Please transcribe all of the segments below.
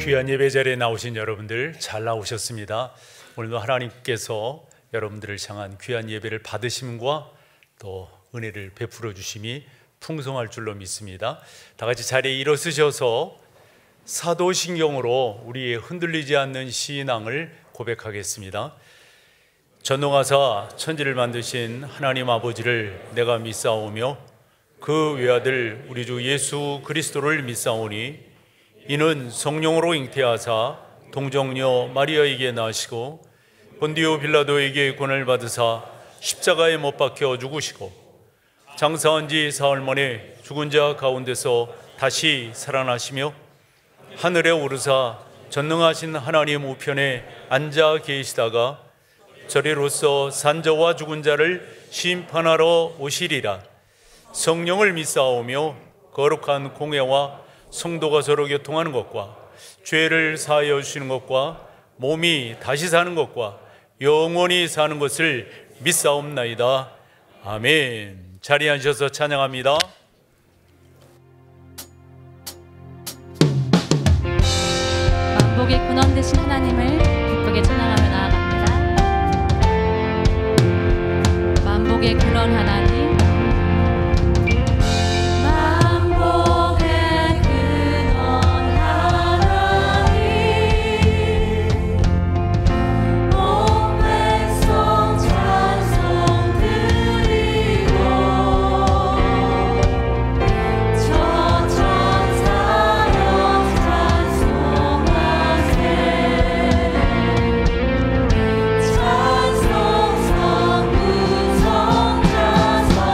귀한 예배 자리에 나오신 여러분들 잘 나오셨습니다. 오늘도 하나님께서 여러분들을 향한 귀한 예배를 받으심과 또 은혜를 베풀어 주심이 풍성할 줄로 믿습니다. 다 같이 자리에 일어서셔서 사도신경으로 우리의 흔들리지 않는 신앙을 고백하겠습니다. 전능하사 천지를 만드신 하나님 아버지를 내가 믿사오며 그 외아들 우리 주 예수 그리스도를 믿사오니 이는 성령으로 잉태하사 동정녀 마리아에게 나시고 본디오 빌라도에게 고난을 받으사 십자가에 못 박혀 죽으시고 장사한 지 사흘 만에 죽은 자 가운데서 다시 살아나시며 하늘에 오르사 전능하신 하나님 우편에 앉아 계시다가 저리로서 산자와 죽은 자를 심판하러 오시리라. 성령을 믿사오며 거룩한 공회와 성도가 서로 교통하는 것과 죄를 사하여 주시는 것과 몸이 다시 사는 것과 영원히 사는 것을 믿사옵나이다. 아멘. 자리에 앉으셔서 찬양합니다. 만복의 근원 되신 하나님을 기쁘게 찬양하며 나아갑니다. 만복의 근원 하나님, 찬송 성부 성자서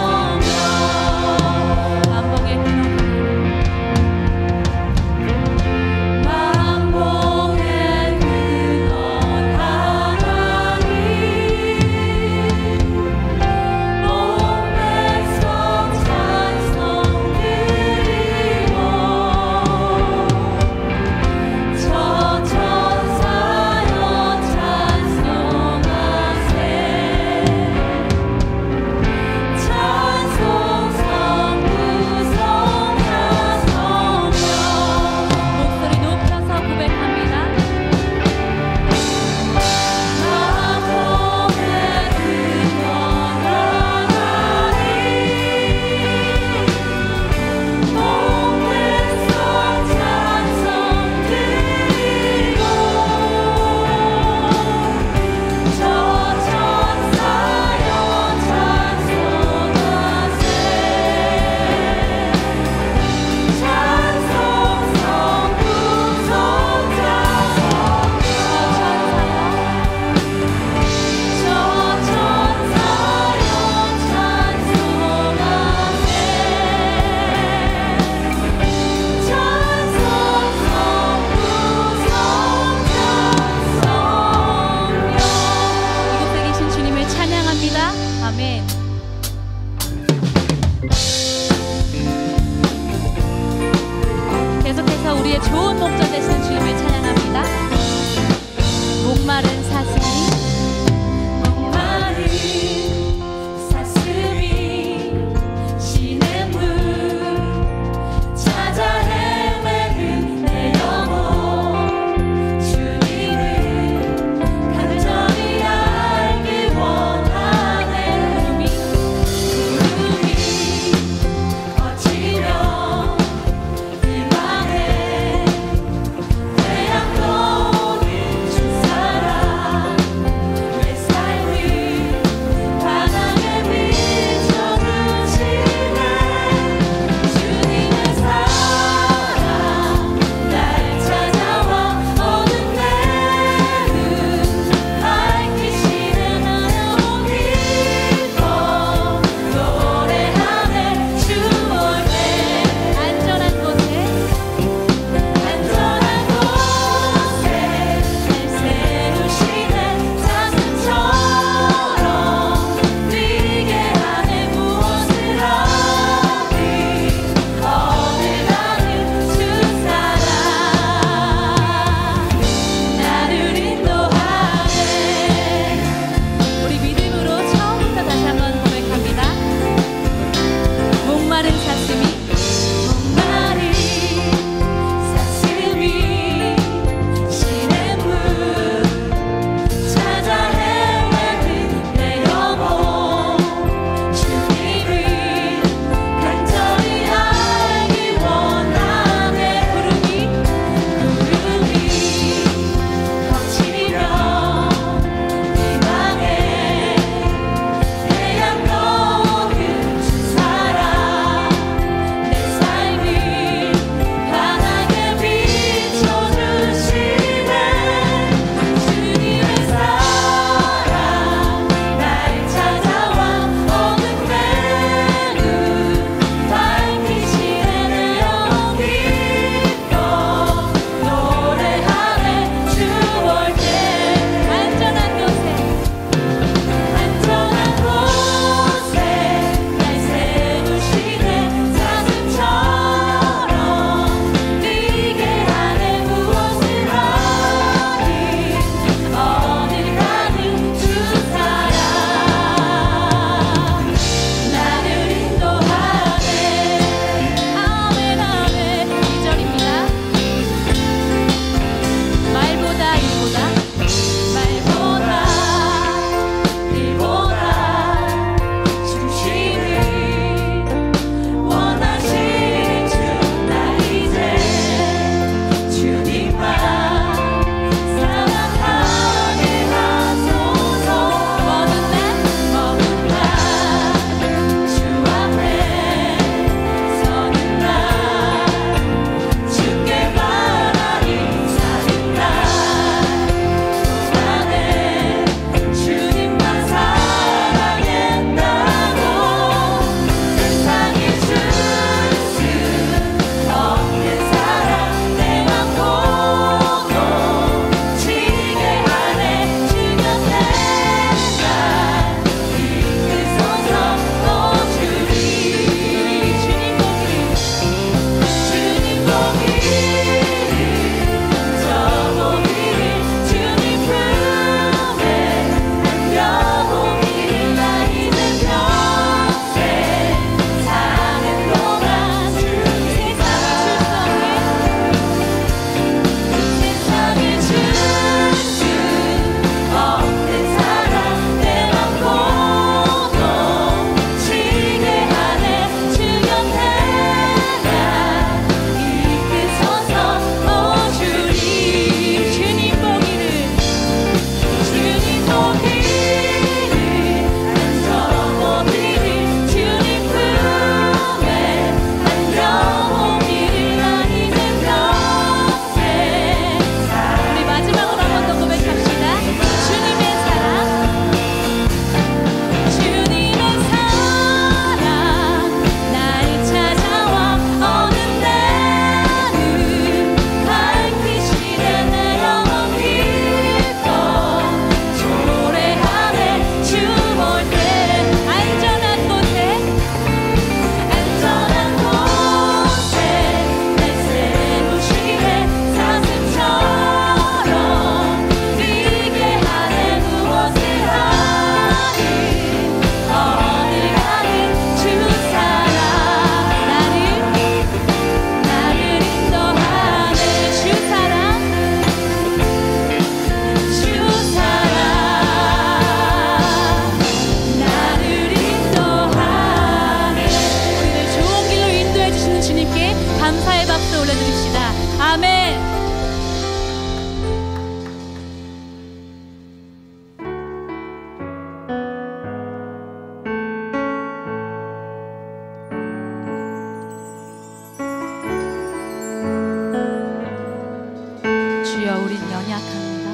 고백합니다.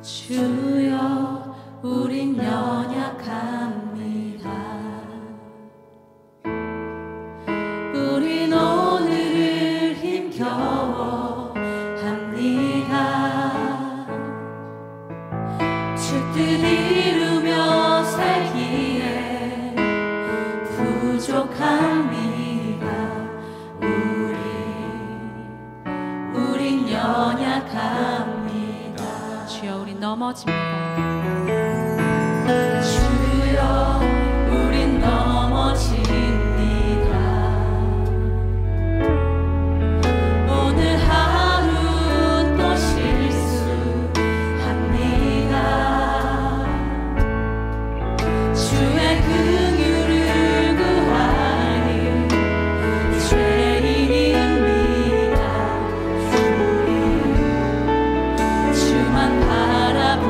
주여, 우린 연약합니다. 우린 오늘을 힘겨워 합니다. 주 뜻 이루며 살기에 부족합니다. 우린 연약합니다. 주여 우린 넘어집니다. 주여, 우린 넘어집니다. 오늘 하루 또 실수합니다. 주의 긍휼을 구하는 죄인입니다. 주만 바라봅니다.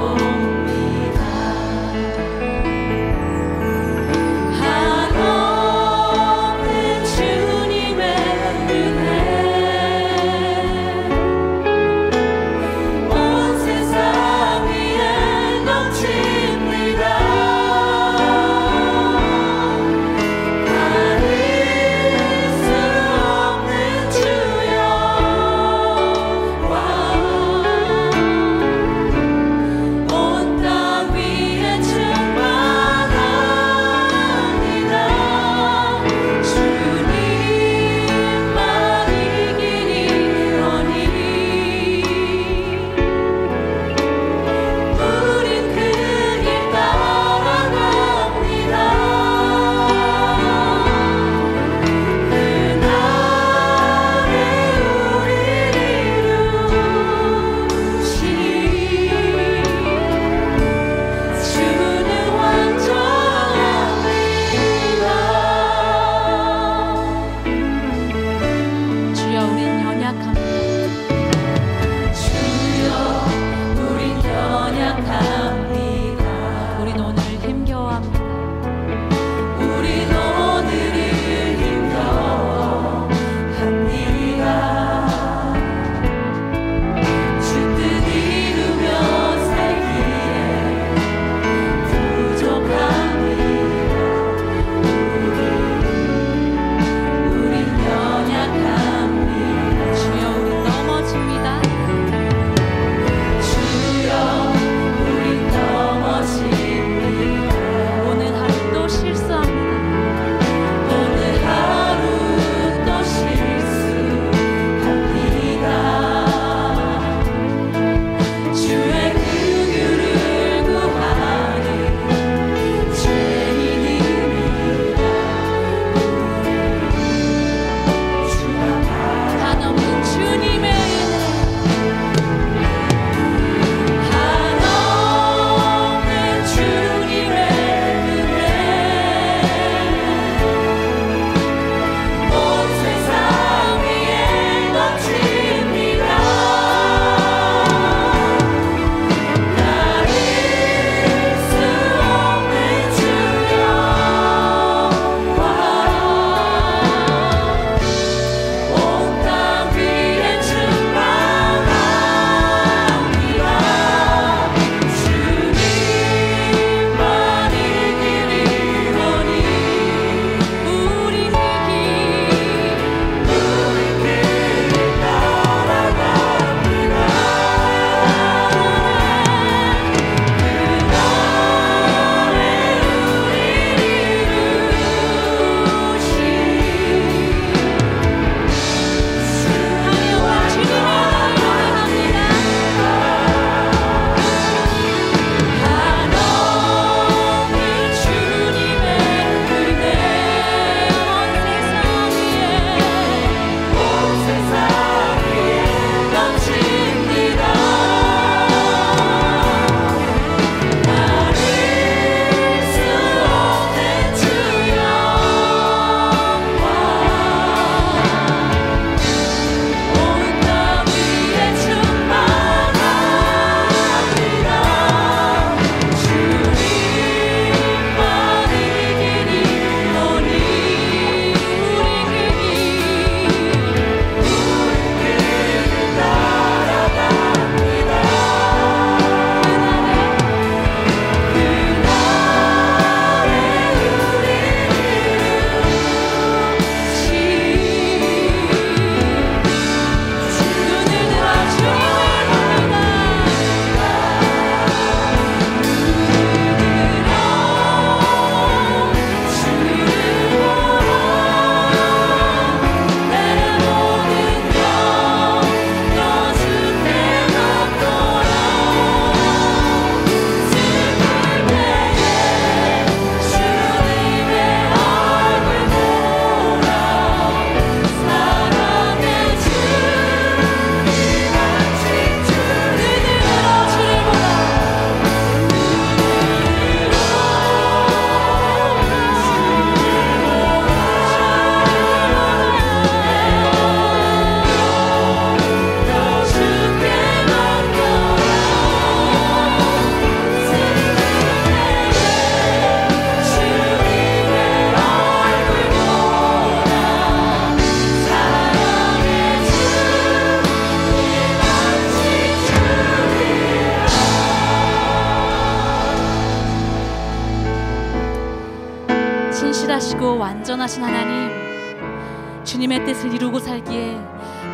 온전하신 하나님, 주님의 뜻을 이루고 살기에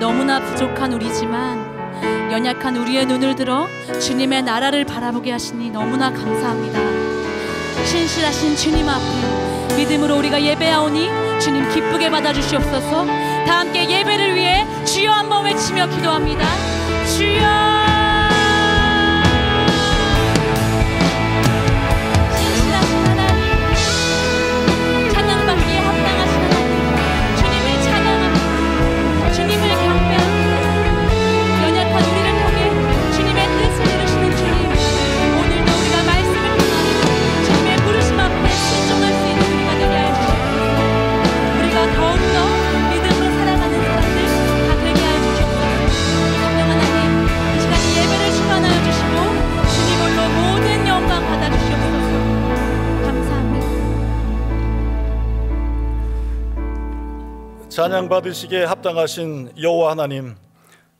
너무나 부족한 우리지만 연약한 우리의 눈을 들어 주님의 나라를 바라보게 하시니 너무나 감사합니다. 신실하신 주님 앞에 믿음으로 우리가 예배하오니 주님 기쁘게 받아주시옵소서. 다 함께 예배를 위해 주여 한번 외치며 기도합니다. 주여. 찬양 받으시기에 합당하신 여호와 하나님,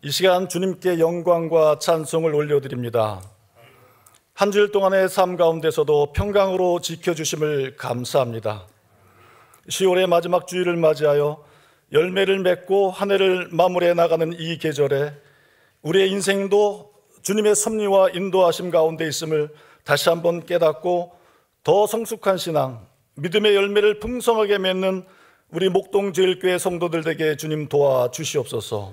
이 시간 주님께 영광과 찬송을 올려드립니다. 한 주일 동안의 삶 가운데서도 평강으로 지켜주심을 감사합니다. 10월의 마지막 주일을 맞이하여 열매를 맺고 한 해를 마무리해 나가는 이 계절에 우리의 인생도 주님의 섭리와 인도하심 가운데 있음을 다시 한번 깨닫고 더 성숙한 신앙, 믿음의 열매를 풍성하게 맺는 우리 목동제일교회 성도들 되게 주님 도와주시옵소서.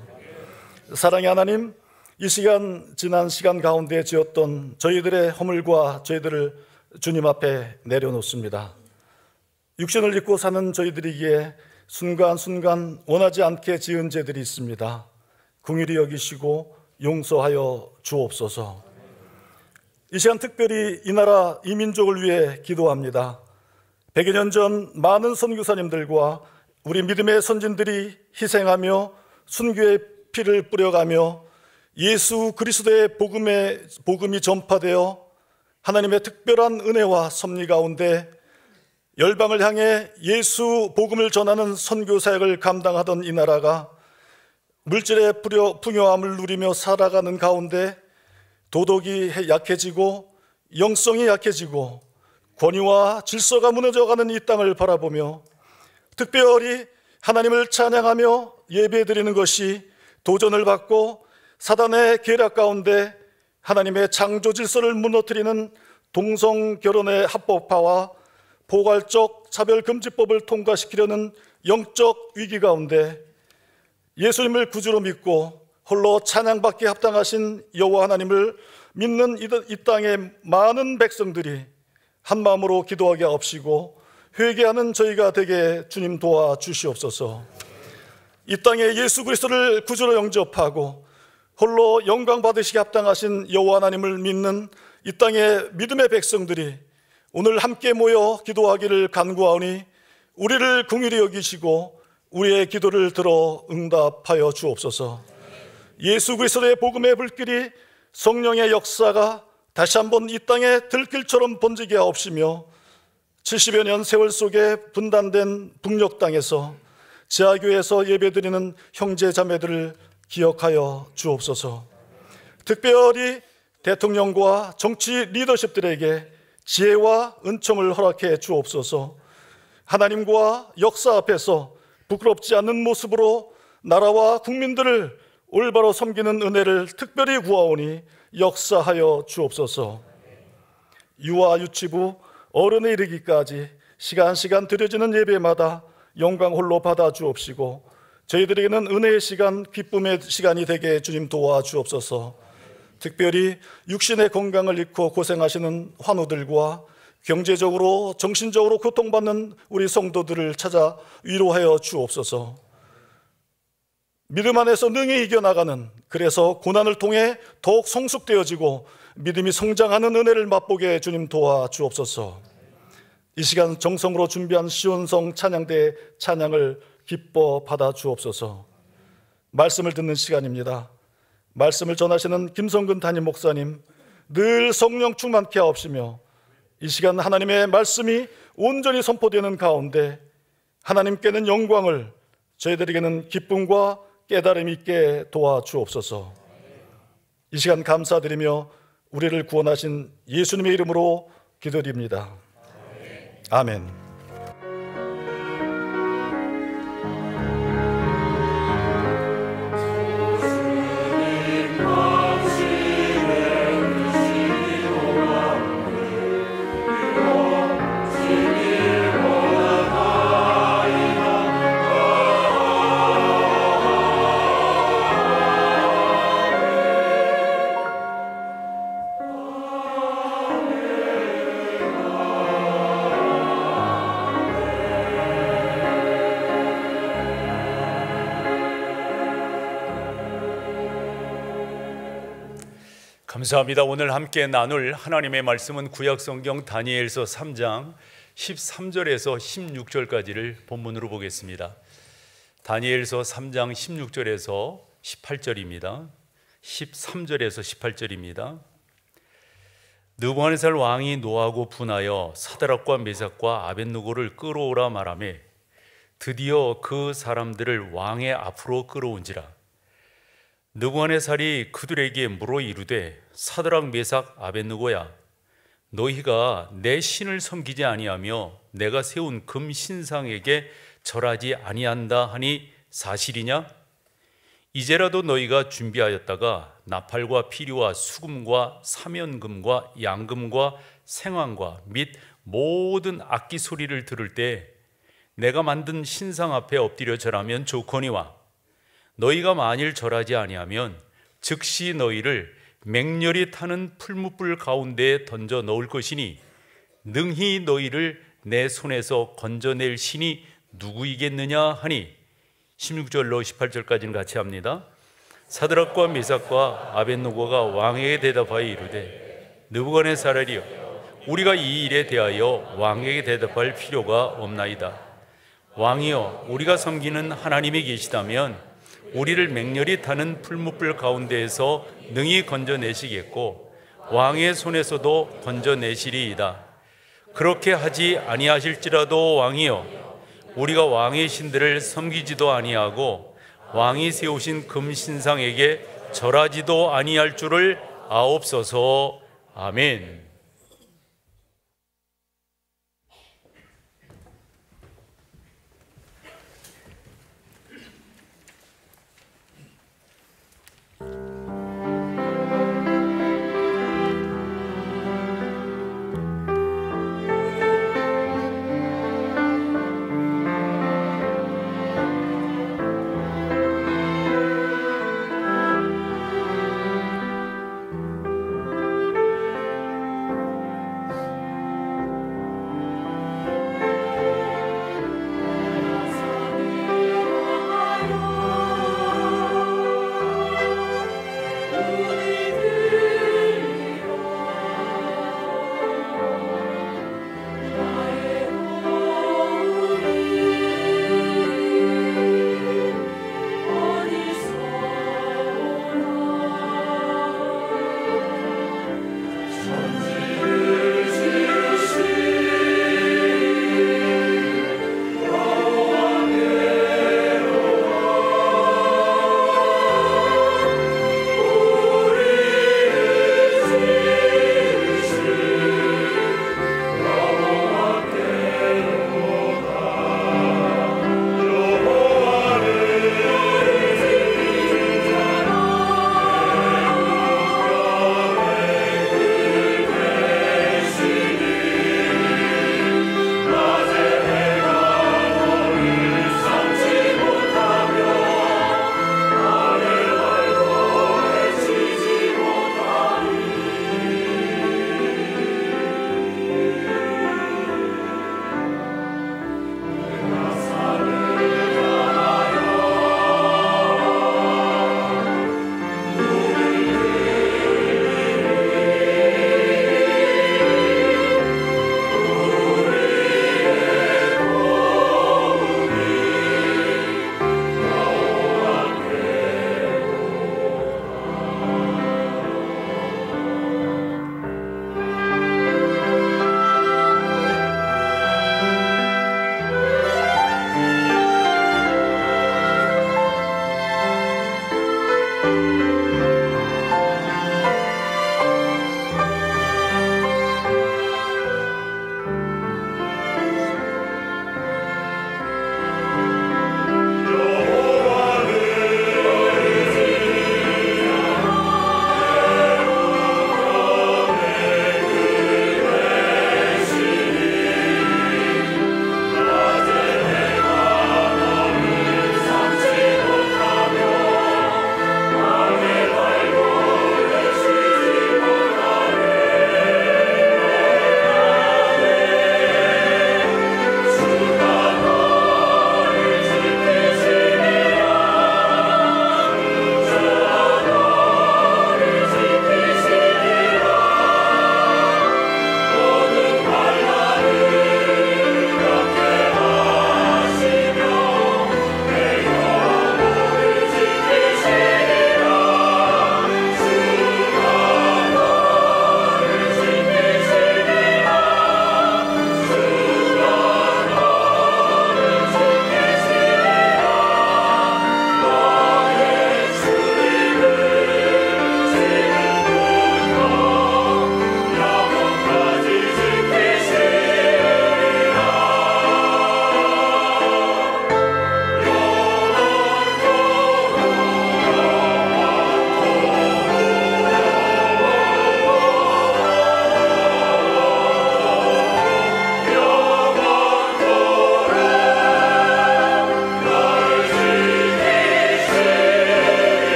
사랑의 하나님, 이 시간 지난 시간 가운데 지었던 저희들의 허물과 저희들을 주님 앞에 내려놓습니다. 육신을 입고 사는 저희들이기에 순간순간 원하지 않게 지은 죄들이 있습니다. 긍휼히 여기시고 용서하여 주옵소서. 이 시간 특별히 이 나라 이 민족을 위해 기도합니다. 100여 년 전 많은 선교사님들과 우리 믿음의 선진들이 희생하며 순교의 피를 뿌려가며 예수 그리스도의 복음이 전파되어 하나님의 특별한 은혜와 섭리 가운데 열방을 향해 예수 복음을 전하는 선교 사역을 감당하던 이 나라가 물질의 풍요함을 누리며 살아가는 가운데 도덕이 약해지고 영성이 약해지고 권위와 질서가 무너져가는 이 땅을 바라보며 특별히 하나님을 찬양하며 예배드리는 것이 도전을 받고 사단의 계략 가운데 하나님의 창조 질서를 무너뜨리는 동성결혼의 합법화와 포괄적 차별금지법을 통과시키려는 영적 위기 가운데 예수님을 구주로 믿고 홀로 찬양받기에 합당하신 여호와 하나님을 믿는 이 땅의 많은 백성들이 한 마음으로 기도하게 하옵시고 회개하는 저희가 되게 주님 도와주시옵소서. 이 땅에 예수 그리스도를 구주로 영접하고 홀로 영광 받으시기 합당하신 여호와 하나님을 믿는 이 땅의 믿음의 백성들이 오늘 함께 모여 기도하기를 간구하오니 우리를 긍휼히 여기시고 우리의 기도를 들어 응답하여 주옵소서. 예수 그리스도의 복음의 불길이 성령의 역사가 다시 한번 이 땅에 들길처럼 번지게 하옵시며 70여 년 세월 속에 분단된 북녘 땅에서 지하교회에서 예배드리는 형제 자매들을 기억하여 주옵소서. 특별히 대통령과 정치 리더십들에게 지혜와 은총을 허락해 주옵소서. 하나님과 역사 앞에서 부끄럽지 않는 모습으로 나라와 국민들을 올바로 섬기는 은혜를 특별히 구하오니 역사하여 주옵소서. 유아 유치부 어른에 이르기까지 시간 드려지는 예배마다 영광 홀로 받아 주옵시고 저희들에게는 은혜의 시간, 기쁨의 시간이 되게 주님 도와주옵소서. 특별히 육신의 건강을 잃고 고생하시는 환우들과 경제적으로 정신적으로 고통받는 우리 성도들을 찾아 위로하여 주옵소서. 믿음 안에서 능히 이겨나가는, 그래서 고난을 통해 더욱 성숙되어지고 믿음이 성장하는 은혜를 맛보게 주님 도와주옵소서. 이 시간 정성으로 준비한 시온성 찬양대의 찬양을 기뻐 받아 주옵소서. 말씀을 듣는 시간입니다. 말씀을 전하시는 김성근 담임 목사님 늘 성령 충만케 하옵시며 이 시간 하나님의 말씀이 온전히 선포되는 가운데 하나님께는 영광을, 저희들에게는 기쁨과 깨달음이 있게 도와주옵소서. 이 시간 감사드리며 우리를 구원하신 예수님의 이름으로 기도드립니다. 아멘. 감사합니다. 오늘 함께 나눌 하나님의 말씀은 구약성경 다니엘서 3장 13절에서 16절까지를 본문으로 보겠습니다. 다니엘서 3장 16절에서 18절입니다. 13절에서 18절입니다. 느부갓네살 왕이 노하고 분하여 사드락과 메삭과 아벳느고를 끌어오라 말하며 드디어 그 사람들을 왕의 앞으로 끌어온지라. 느부갓네살이 그들에게 물어 이르되 사드락 메삭 아벳느고야, 너희가 내 신을 섬기지 아니하며 내가 세운 금 신상에게 절하지 아니한다 하니 사실이냐? 이제라도 너희가 준비하였다가 나팔과 피리와 수금과 사면금과 양금과 생황과 및 모든 악기 소리를 들을 때 내가 만든 신상 앞에 엎드려 절하면 좋거니와, 너희가 만일 절하지 아니하면 즉시 너희를 맹렬히 타는 풀무불 가운데에 던져 넣을 것이니 능히 너희를 내 손에서 건져낼 신이 누구이겠느냐 하니 16절로 18절까지는 같이 합니다. 사드락과 메삭과 아벳느고가 왕에게 대답하여 이르되 느부갓네살이여, 우리가 이 일에 대하여 왕에게 대답할 필요가 없나이다. 왕이여, 우리가 섬기는 하나님이 계시다면 우리를 맹렬히 타는 풀무불 가운데에서 능히 건져내시겠고 왕의 손에서도 건져내시리이다. 그렇게 하지 아니하실지라도 왕이여, 우리가 왕의 신들을 섬기지도 아니하고 왕이 세우신 금신상에게 절하지도 아니할 줄을 아옵소서. 아멘.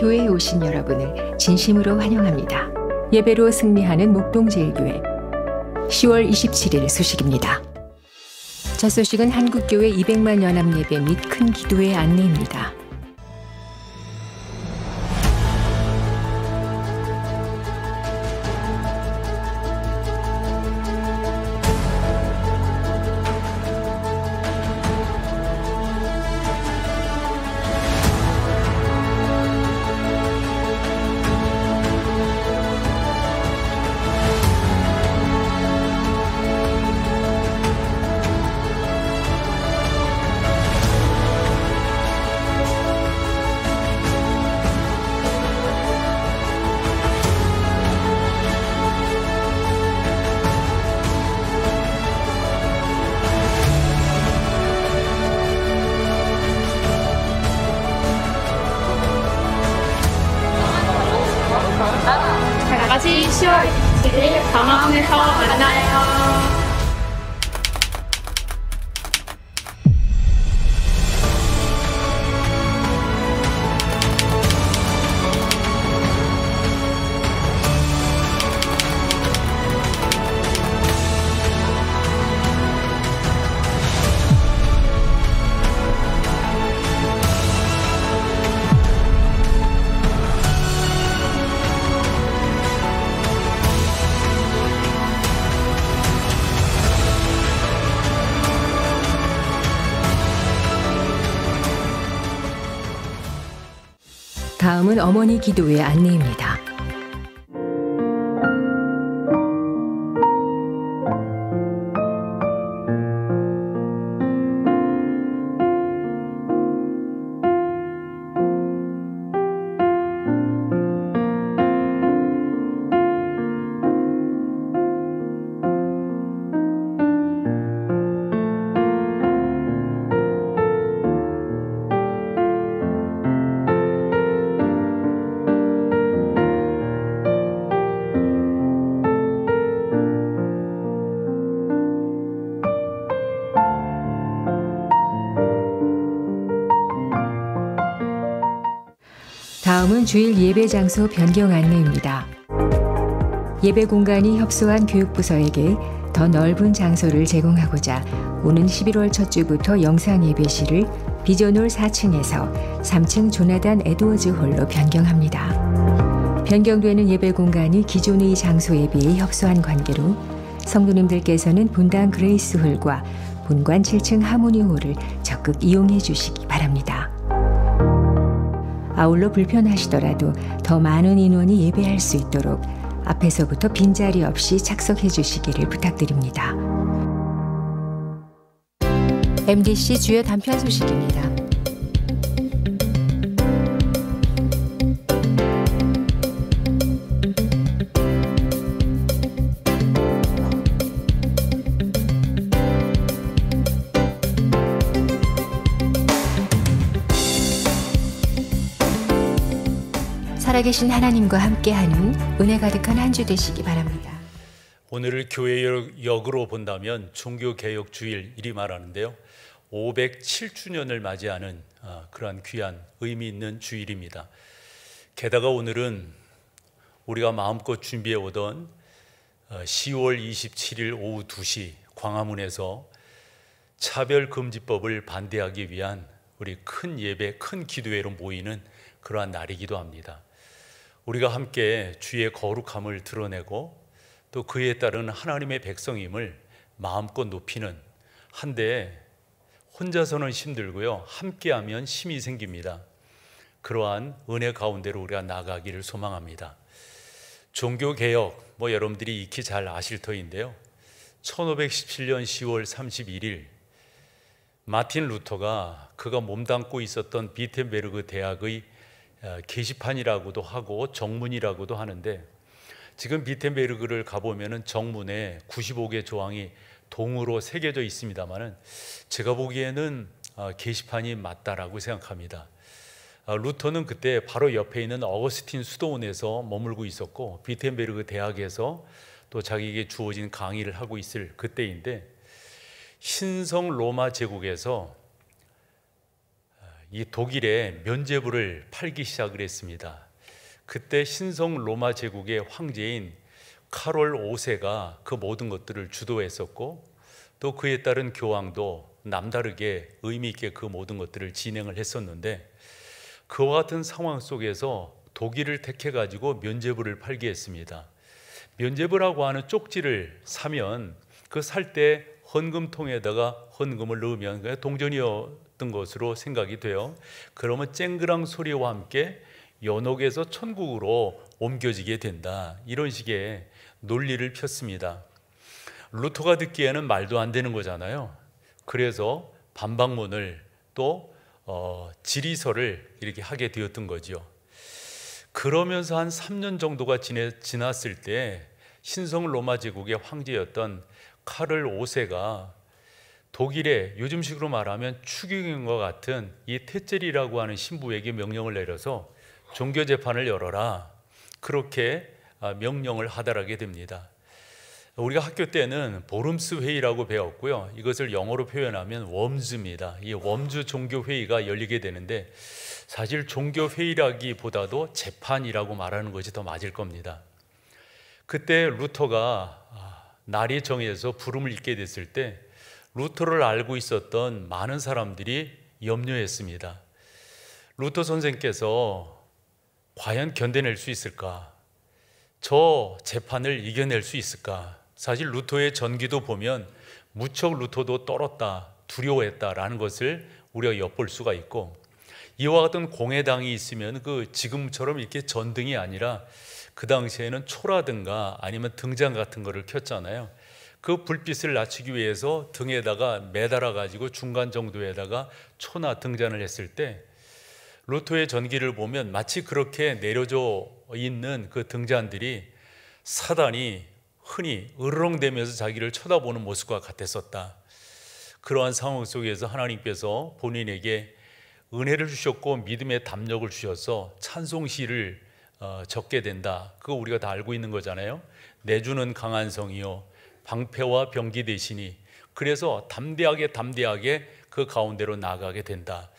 교회에 오신 여러분을 진심으로 환영합니다. 예배로 승리하는 목동제일교회 10월 27일 소식입니다. 첫 소식은 한국교회 200만 연합예배 및 큰 기도회 안내입니다. 다 같이 10월 27일 광화문에서 만나요. 다음은 어머니 기도회 안내입니다. 다음은 주일 예배 장소 변경 안내입니다. 예배 공간이 협소한 교육부서에게 더 넓은 장소를 제공하고자 오는 11월 첫 주부터 영상 예배실을 비전홀 4층에서 3층 조나단 에드워즈 홀로 변경합니다. 변경되는 예배 공간이 기존의 장소에 비해 협소한 관계로 성도님들께서는 본당 그레이스 홀과 본관 7층 하모니 홀을 적극 이용해 주시기 바랍니다. 아울러 불편하시더라도 더 많은 인원이 예배할 수 있도록 앞에서부터 빈자리 없이 착석해 주시기를 부탁드립니다. MDC 주요 단편 소식입니다. 살아계신 하나님과 함께하는 은혜 가득한 한 주 되시기 바랍니다. 오늘을 교회역으로 본다면 종교개혁 주일이리 말하는데요. 507주년을 맞이하는 그러한 귀한 의미 있는 주일입니다. 게다가 오늘은 우리가 마음껏 준비해 오던 10월 27일 오후 2시 광화문에서 차별금지법을 반대하기 위한 우리 큰 예배, 큰 기도회로 모이는 그러한 날이기도 합니다. 우리가 함께 주의 거룩함을 드러내고 또 그에 따른 하나님의 백성임을 마음껏 높이는, 한데 혼자서는 힘들고요, 함께하면 힘이 생깁니다. 그러한 은혜 가운데로 우리가 나가기를 소망합니다. 종교개혁, 여러분들이 익히 잘 아실 터인데요, 1517년 10월 31일 마틴 루터가 그가 몸담고 있었던 비텐베르그 대학의 게시판이라고도 하고 정문이라고도 하는데, 지금 비텐베르그를 가보면 정문에 95개 조항이 동으로 새겨져 있습니다만은 제가 보기에는 게시판이 맞다라고 생각합니다. 루터는 그때 바로 옆에 있는 어거스틴 수도원에서 머물고 있었고 비텐베르그 대학에서 또 자기에게 주어진 강의를 하고 있을 그때인데, 신성 로마 제국에서 이 독일에 면죄부를 팔기 시작을 했습니다. 그때 신성 로마 제국의 황제인 카롤 5세가 그 모든 것들을 주도했었고, 또 그에 따른 교황도 남다르게 의미 있게 그 모든 것들을 진행을 했었는데, 그와 같은 상황 속에서 독일을 택해 가지고 면죄부를 팔게 했습니다. 면죄부라고 하는 쪽지를 사면 그 살 때 헌금통에다가 헌금을 넣으면 동전이었던 것으로 생각이 돼요. 그러면 쨍그랑 소리와 함께 연옥에서 천국으로 옮겨지게 된다, 이런 식의 논리를 폈습니다. 루터가 듣기에는 말도 안 되는 거잖아요. 그래서 반박문을 또 질의서를 이렇게 하게 되었던 거죠. 그러면서 한 3년 정도가 지났을 때 신성 로마 제국의 황제였던 카를 5세가 독일의 요즘식으로 말하면 추기경과 같은 이 테첼이라고 하는 신부에게 명령을 내려서 종교 재판을 열어라, 그렇게 명령을 하달하게 됩니다. 우리가 학교 때는 보름스 회의라고 배웠고요. 이것을 영어로 표현하면 웜즈입니다. 이 웜즈 종교 회의가 열리게 되는데, 사실 종교 회의라기보다도 재판이라고 말하는 것이 더 맞을 겁니다. 그때 루터가 날이 정해서 부름을 잇게 됐을 때 루터를 알고 있었던 많은 사람들이 염려했습니다. 루터 선생께서 과연 견뎌낼 수 있을까? 저 재판을 이겨낼 수 있을까? 사실 루터의 전기도 보면 무척 루터도 떨었다, 두려워했다라는 것을 우리가 엿볼 수가 있고, 이와 같은 공회당이 있으면 그 지금처럼 이렇게 전등이 아니라 그 당시에는 초라든가 아니면 등잔 같은 거를 켰잖아요. 그 불빛을 낮추기 위해서 등에다가 매달아 가지고 중간 정도에다가 초나 등잔을 했을 때 루터의 전기를 보면 마치 그렇게 내려져 있는 그 등잔들이 사단이 흔히 으르렁대면서 자기를 쳐다보는 모습과 같았었다. 그러한 상황 속에서 하나님께서 본인에게 은혜를 주셨고 믿음의 담력을 주셔서 찬송시를 적게 된다. 그거 우리가 다 알고 있는 거잖아요. 내주는 강한 성이요 방패와 병기 되시니, 그래서 담대하게 그 가운데로 나아가게 된다.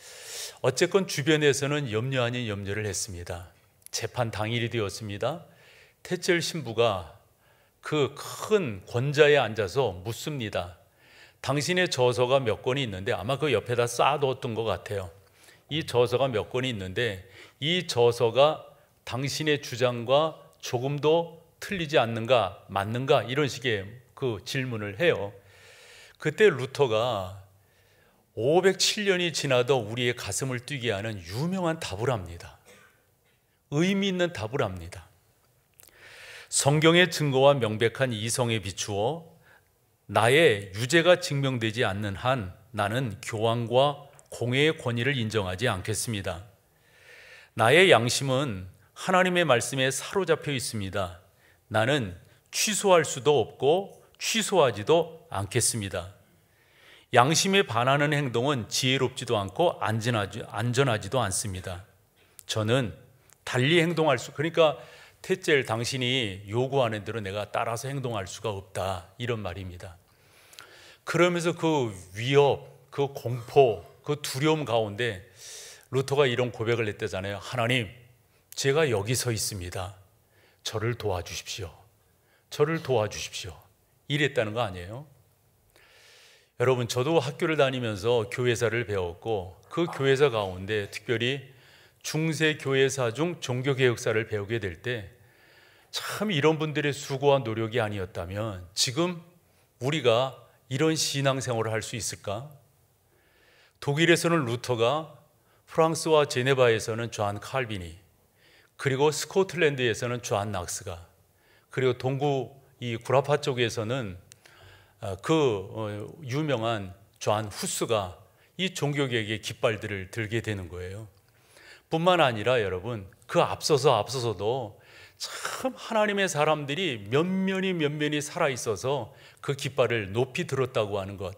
어쨌건 주변에서는 염려 아닌 염려를 했습니다. 재판 당일이 되었습니다. 테첼 신부가 그 큰 권자에 앉아서 묻습니다. 당신의 저서가 몇 권이 있는데, 아마 그 옆에다 쌓아두었던 것 같아요. 이 저서가 몇 권이 있는데 이 저서가 당신의 주장과 조금도 틀리지 않는가, 맞는가, 이런 식의 그 질문을 해요. 그때 루터가 507년이 지나도 우리의 가슴을 뛰게 하는 유명한 답을 합니다. 의미 있는 답을 합니다. 성경의 증거와 명백한 이성에 비추어 나의 유죄가 증명되지 않는 한 나는 교황과 공회의 권위를 인정하지 않겠습니다. 나의 양심은 하나님의 말씀에 사로잡혀 있습니다. 나는 취소할 수도 없고 취소하지도 않겠습니다. 양심에 반하는 행동은 지혜롭지도 않고 안전하지도 않습니다. 저는 달리 행동할 그러니까 테첼, 당신이 요구하는 대로 내가 따라서 행동할 수가 없다, 이런 말입니다. 그러면서 그 위협, 그 공포, 그 두려움 가운데 루터가 이런 고백을 했다잖아요. 하나님, 제가 여기 서 있습니다. 저를 도와주십시오. 저를 도와주십시오. 이랬다는 거 아니에요? 여러분, 저도 학교를 다니면서 교회사를 배웠고 그 교회사 가운데 특별히 중세 교회사 중 종교개혁사를 배우게 될 때 참 이런 분들의 수고와 노력이 아니었다면 지금 우리가 이런 신앙생활을 할 수 있을까? 독일에서는 루터가, 프랑스와 제네바에서는 조한 칼빈이, 그리고 스코틀랜드에서는 조한 낙스가, 그리고 동구 이 구라파 쪽에서는 유명한 조한 후스가 이 종교개혁의 깃발들을 들게 되는 거예요. 뿐만 아니라 여러분, 그 앞서서도 참 하나님의 사람들이 면면이 살아있어서 그 깃발을 높이 들었다고 하는 것.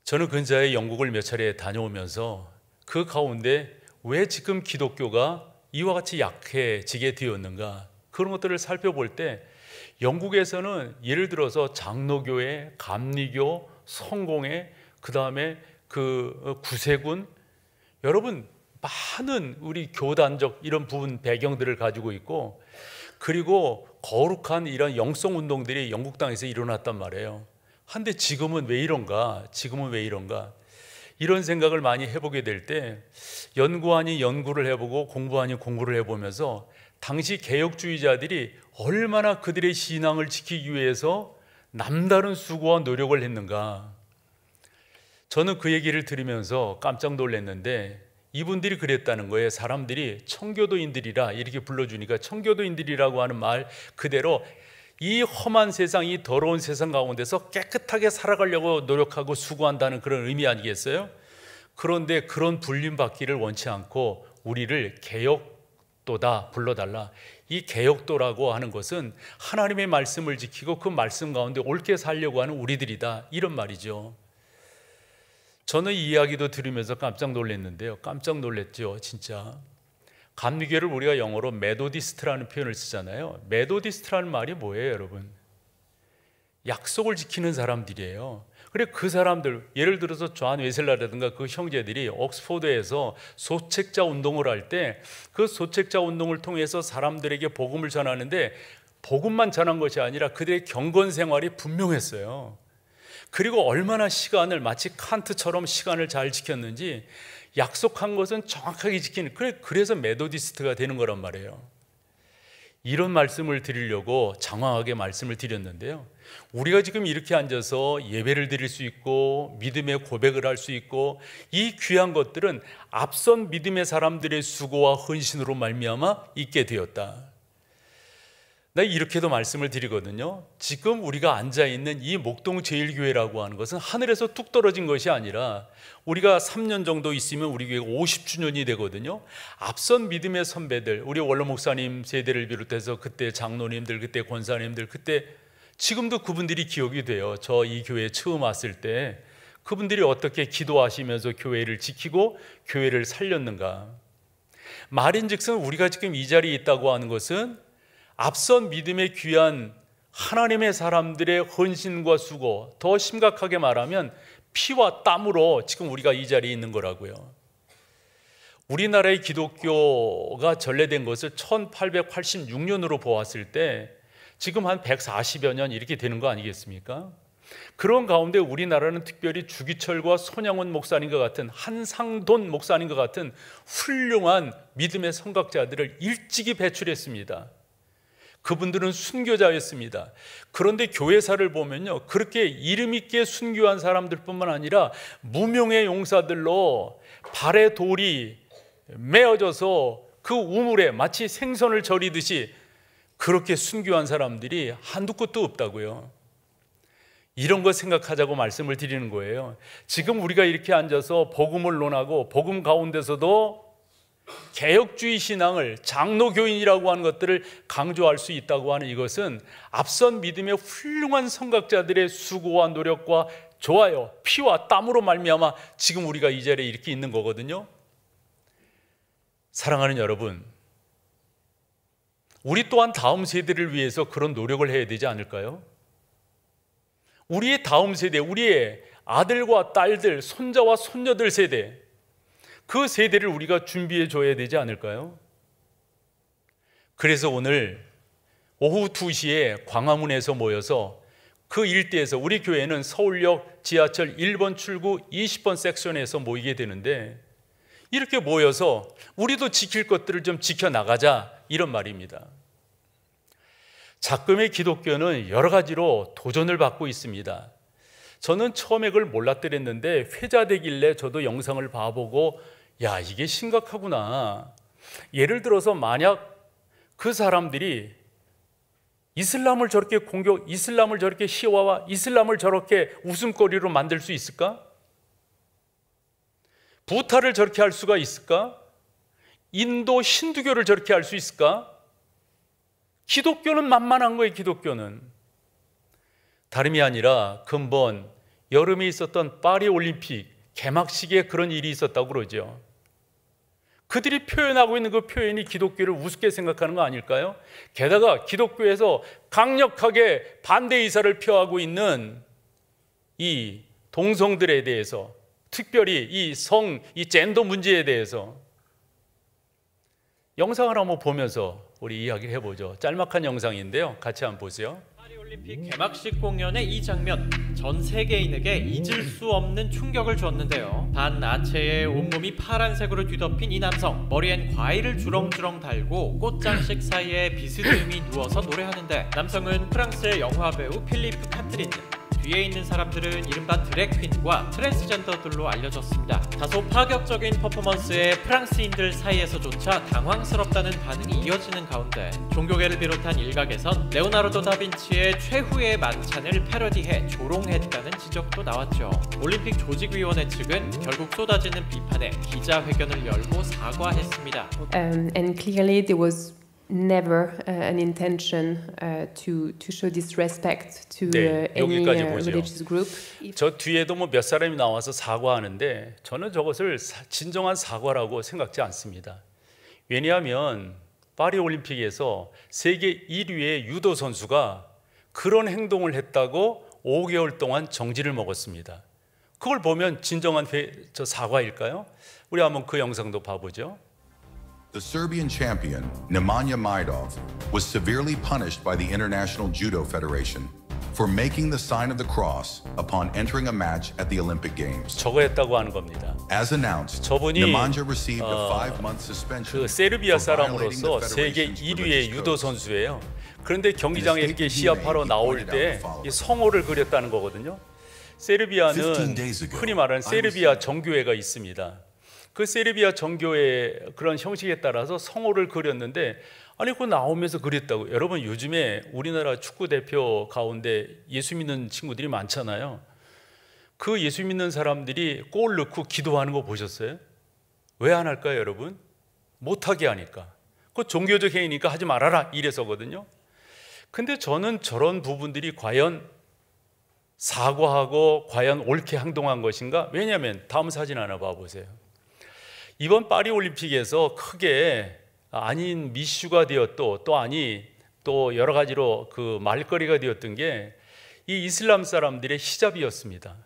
저는 근자에 영국을 몇 차례 다녀오면서 그 가운데 왜 지금 기독교가 이와 같이 약해지게 되었는가, 그런 것들을 살펴볼 때 영국에서는 예를 들어서 장로교회, 감리교, 성공회, 그 다음에 그 구세군, 여러분, 많은 우리 교단적 이런 부분 배경들을 가지고 있고, 그리고 거룩한 이런 영성 운동들이 영국 땅에서 일어났단 말이에요. 한데 지금은 왜 이런가? 이런 생각을 많이 해보게 될 때, 연구하니 연구를 해보고 공부하니 공부를 해보면서 당시 개혁주의자들이 얼마나 그들의 신앙을 지키기 위해서 남다른 수고와 노력을 했는가. 저는 그 얘기를 들으면서 깜짝 놀랐는데, 이분들이 그랬다는 거예요. 사람들이 청교도인들이라 이렇게 불러주니까, 청교도인들이라고 하는 말 그대로 이 험한 세상, 이 더러운 세상 가운데서 깨끗하게 살아가려고 노력하고 수고한다는 그런 의미 아니겠어요? 그런데 그런 불림받기를 원치 않고 우리를 개혁도다 불러달라. 이 개혁도라고 하는 것은 하나님의 말씀을 지키고 그 말씀 가운데 옳게 살려고 하는 우리들이다, 이런 말이죠. 저는 이 이야기도 들으면서 깜짝 놀랐는데요. 깜짝 놀랐죠, 진짜. 감리교를 우리가 영어로 메도디스트라는 표현을 쓰잖아요. 메도디스트라는 말이 뭐예요, 여러분? 약속을 지키는 사람들이에요. 그래, 그 사람들, 예를 들어서 존 웨슬레라든가 그 형제들이 옥스포드에서 소책자 운동을 할 때, 그 소책자 운동을 통해서 사람들에게 복음을 전하는데, 복음만 전한 것이 아니라 그들의 경건 생활이 분명했어요. 그리고 얼마나 시간을, 마치 칸트처럼 시간을 잘 지켰는지, 약속한 것은 정확하게 지키는, 그래서 메도디스트가 되는 거란 말이에요. 이런 말씀을 드리려고 장황하게 말씀을 드렸는데요, 우리가 지금 이렇게 앉아서 예배를 드릴 수 있고 믿음의 고백을 할 수 있고, 이 귀한 것들은 앞선 믿음의 사람들의 수고와 헌신으로 말미암아 있게 되었다. 나 이렇게도 말씀을 드리거든요. 지금 우리가 앉아있는 이 목동제일교회라고 하는 것은 하늘에서 뚝 떨어진 것이 아니라, 우리가 3년 정도 있으면 우리 교회가 50주년이 되거든요. 앞선 믿음의 선배들, 우리 원로 목사님 세대를 비롯해서 그때 장로님들, 그때 권사님들, 그때 지금도 그분들이 기억이 돼요. 저 이 교회에 처음 왔을 때 그분들이 어떻게 기도하시면서 교회를 지키고 교회를 살렸는가. 말인즉슨 우리가 지금 이 자리에 있다고 하는 것은 앞선 믿음의 귀한 하나님의 사람들의 헌신과 수고, 더 심각하게 말하면 피와 땀으로 지금 우리가 이 자리에 있는 거라고요. 우리나라의 기독교가 전래된 것을 1886년으로 보았을 때 지금 한 140여 년 이렇게 되는 거 아니겠습니까? 그런 가운데 우리나라는 특별히 주기철과 손양원 목사님과 같은, 한상돈 목사님과 같은 훌륭한 믿음의 선각자들을 일찍이 배출했습니다. 그분들은 순교자였습니다. 그런데 교회사를 보면요, 그렇게 이름 있게 순교한 사람들뿐만 아니라 무명의 용사들로 발에 돌이 메어져서 그 우물에 마치 생선을 절이듯이 그렇게 순교한 사람들이 한두 곳도 없다고요. 이런 거 생각하자고 말씀을 드리는 거예요. 지금 우리가 이렇게 앉아서 복음을 논하고 복음 가운데서도 개혁주의 신앙을, 장로교인이라고 하는 것들을 강조할 수 있다고 하는 이것은 앞선 믿음의 훌륭한 선각자들의 수고와 노력과 좋아요, 피와 땀으로 말미암아 지금 우리가 이 자리에 이렇게 있는 거거든요. 사랑하는 여러분, 우리 또한 다음 세대를 위해서 그런 노력을 해야 되지 않을까요? 우리의 다음 세대, 우리의 아들과 딸들, 손자와 손녀들 세대, 그 세대를 우리가 준비해 줘야 되지 않을까요? 그래서 오늘 오후 2시에 광화문에서 모여서 그 일대에서, 우리 교회는 서울역 지하철 1번 출구 20번 섹션에서 모이게 되는데, 이렇게 모여서 우리도 지킬 것들을 좀 지켜나가자, 이런 말입니다. 작금의 기독교는 여러 가지로 도전을 받고 있습니다. 저는 처음에 그걸 몰랐더랬는데 회자되길래 저도 영상을 봐보고, 야, 이게 심각하구나. 예를 들어서 만약 그 사람들이 이슬람을 저렇게 이슬람을 저렇게 시화와 이슬람을 저렇게 웃음거리로 만들 수 있을까? 부타를 저렇게 할 수가 있을까? 인도 힌두교를 저렇게 할 수 있을까? 기독교는 만만한 거예요. 기독교는 다름이 아니라 근본 여름에 있었던 파리 올림픽 개막식에 그런 일이 있었다고 그러죠. 그들이 표현하고 있는 그 표현이 기독교를 우습게 생각하는 거 아닐까요? 게다가 기독교에서 강력하게 반대 의사를 표하고 있는 이 동성들에 대해서 특별히 이 젠더 문제에 대해서 영상을 한번 보면서 우리 이야기를 해보죠. 짤막한 영상인데요. 같이 한번 보세요. 파리올림픽 개막식 공연의 이 장면, 전 세계인에게 잊을 수 없는 충격을 줬는데요. 반나체의 온몸이 파란색으로 뒤덮인 이 남성, 머리엔 과일을 주렁주렁 달고 꽃장식 사이에 비스듬히 누워서 노래하는데, 남성은 프랑스의 영화배우 필리프 카트린, 뒤에 있는 사람들은 이른바 드래그퀸과 트랜스젠더들로 알려졌습니다. 다소 파격적인 퍼포먼스에 프랑스인들 사이에서조차 당황스럽다는 반응이 이어지는 가운데, 종교계를 비롯한 일각에선 레오나르도 다빈치의 최후의 만찬을 패러디해 조롱했다는 지적도 나왔죠. 올림픽 조직위원회 측은 결국 쏟아지는 비판에 기자회견을 열고 사과했습니다. And clearly there was never an intention to show disrespect to any religious group. 저 뒤에도 뭐 몇 사람이 나와서 사과하는데 저는 저것을 진정한 사과라고 생각지 않습니다. 왜냐하면 파리 올림픽에서 세계 1위의 유도 선수가 그런 행동을 했다고 5개월 동안 정지를 먹었습니다. 그걸 보면 진정한 저 사과일까요? 우리 한번 그 영상도 봐보죠. The Serbian champion, Nemanja Majdov, was severely punished by the International Judo Federation for making the sign of the cross upon entering a match at the Olympic Games. 저거 했다고 하는 겁니다. As announced, 저분이 Nemanja received a 5-month suspension. 그 세르비아 사람으로서 세계 1위의 유도 선수예요. 그런데 경기장에 이렇게 시합하러 나올 때 이 성호를 그렸다는 거거든요. 세르비아는 흔히 말하는 세르비아 정교회가 있습니다. 그 세르비아 정교의 그런 형식에 따라서 성호를 그렸는데, 아니 그거 나오면서 그렸다고. 여러분 요즘에 우리나라 축구 대표 가운데 예수 믿는 친구들이 많잖아요. 그 예수 믿는 사람들이 골 넣고 기도하는 거 보셨어요? 왜 안 할까요, 여러분? 못하게 하니까. 그 종교적 행위니까 하지 말아라 이래서거든요. 근데 저는 저런 부분들이 과연 사과하고 과연 옳게 행동한 것인가? 왜냐하면 다음 사진 하나 봐보세요. 이번 파리 올림픽에서 크게 아닌 미슈가 되었고 또 여러 가지로 그 말거리가 되었던 게 이 이슬람 사람들의 히잡이었습니다.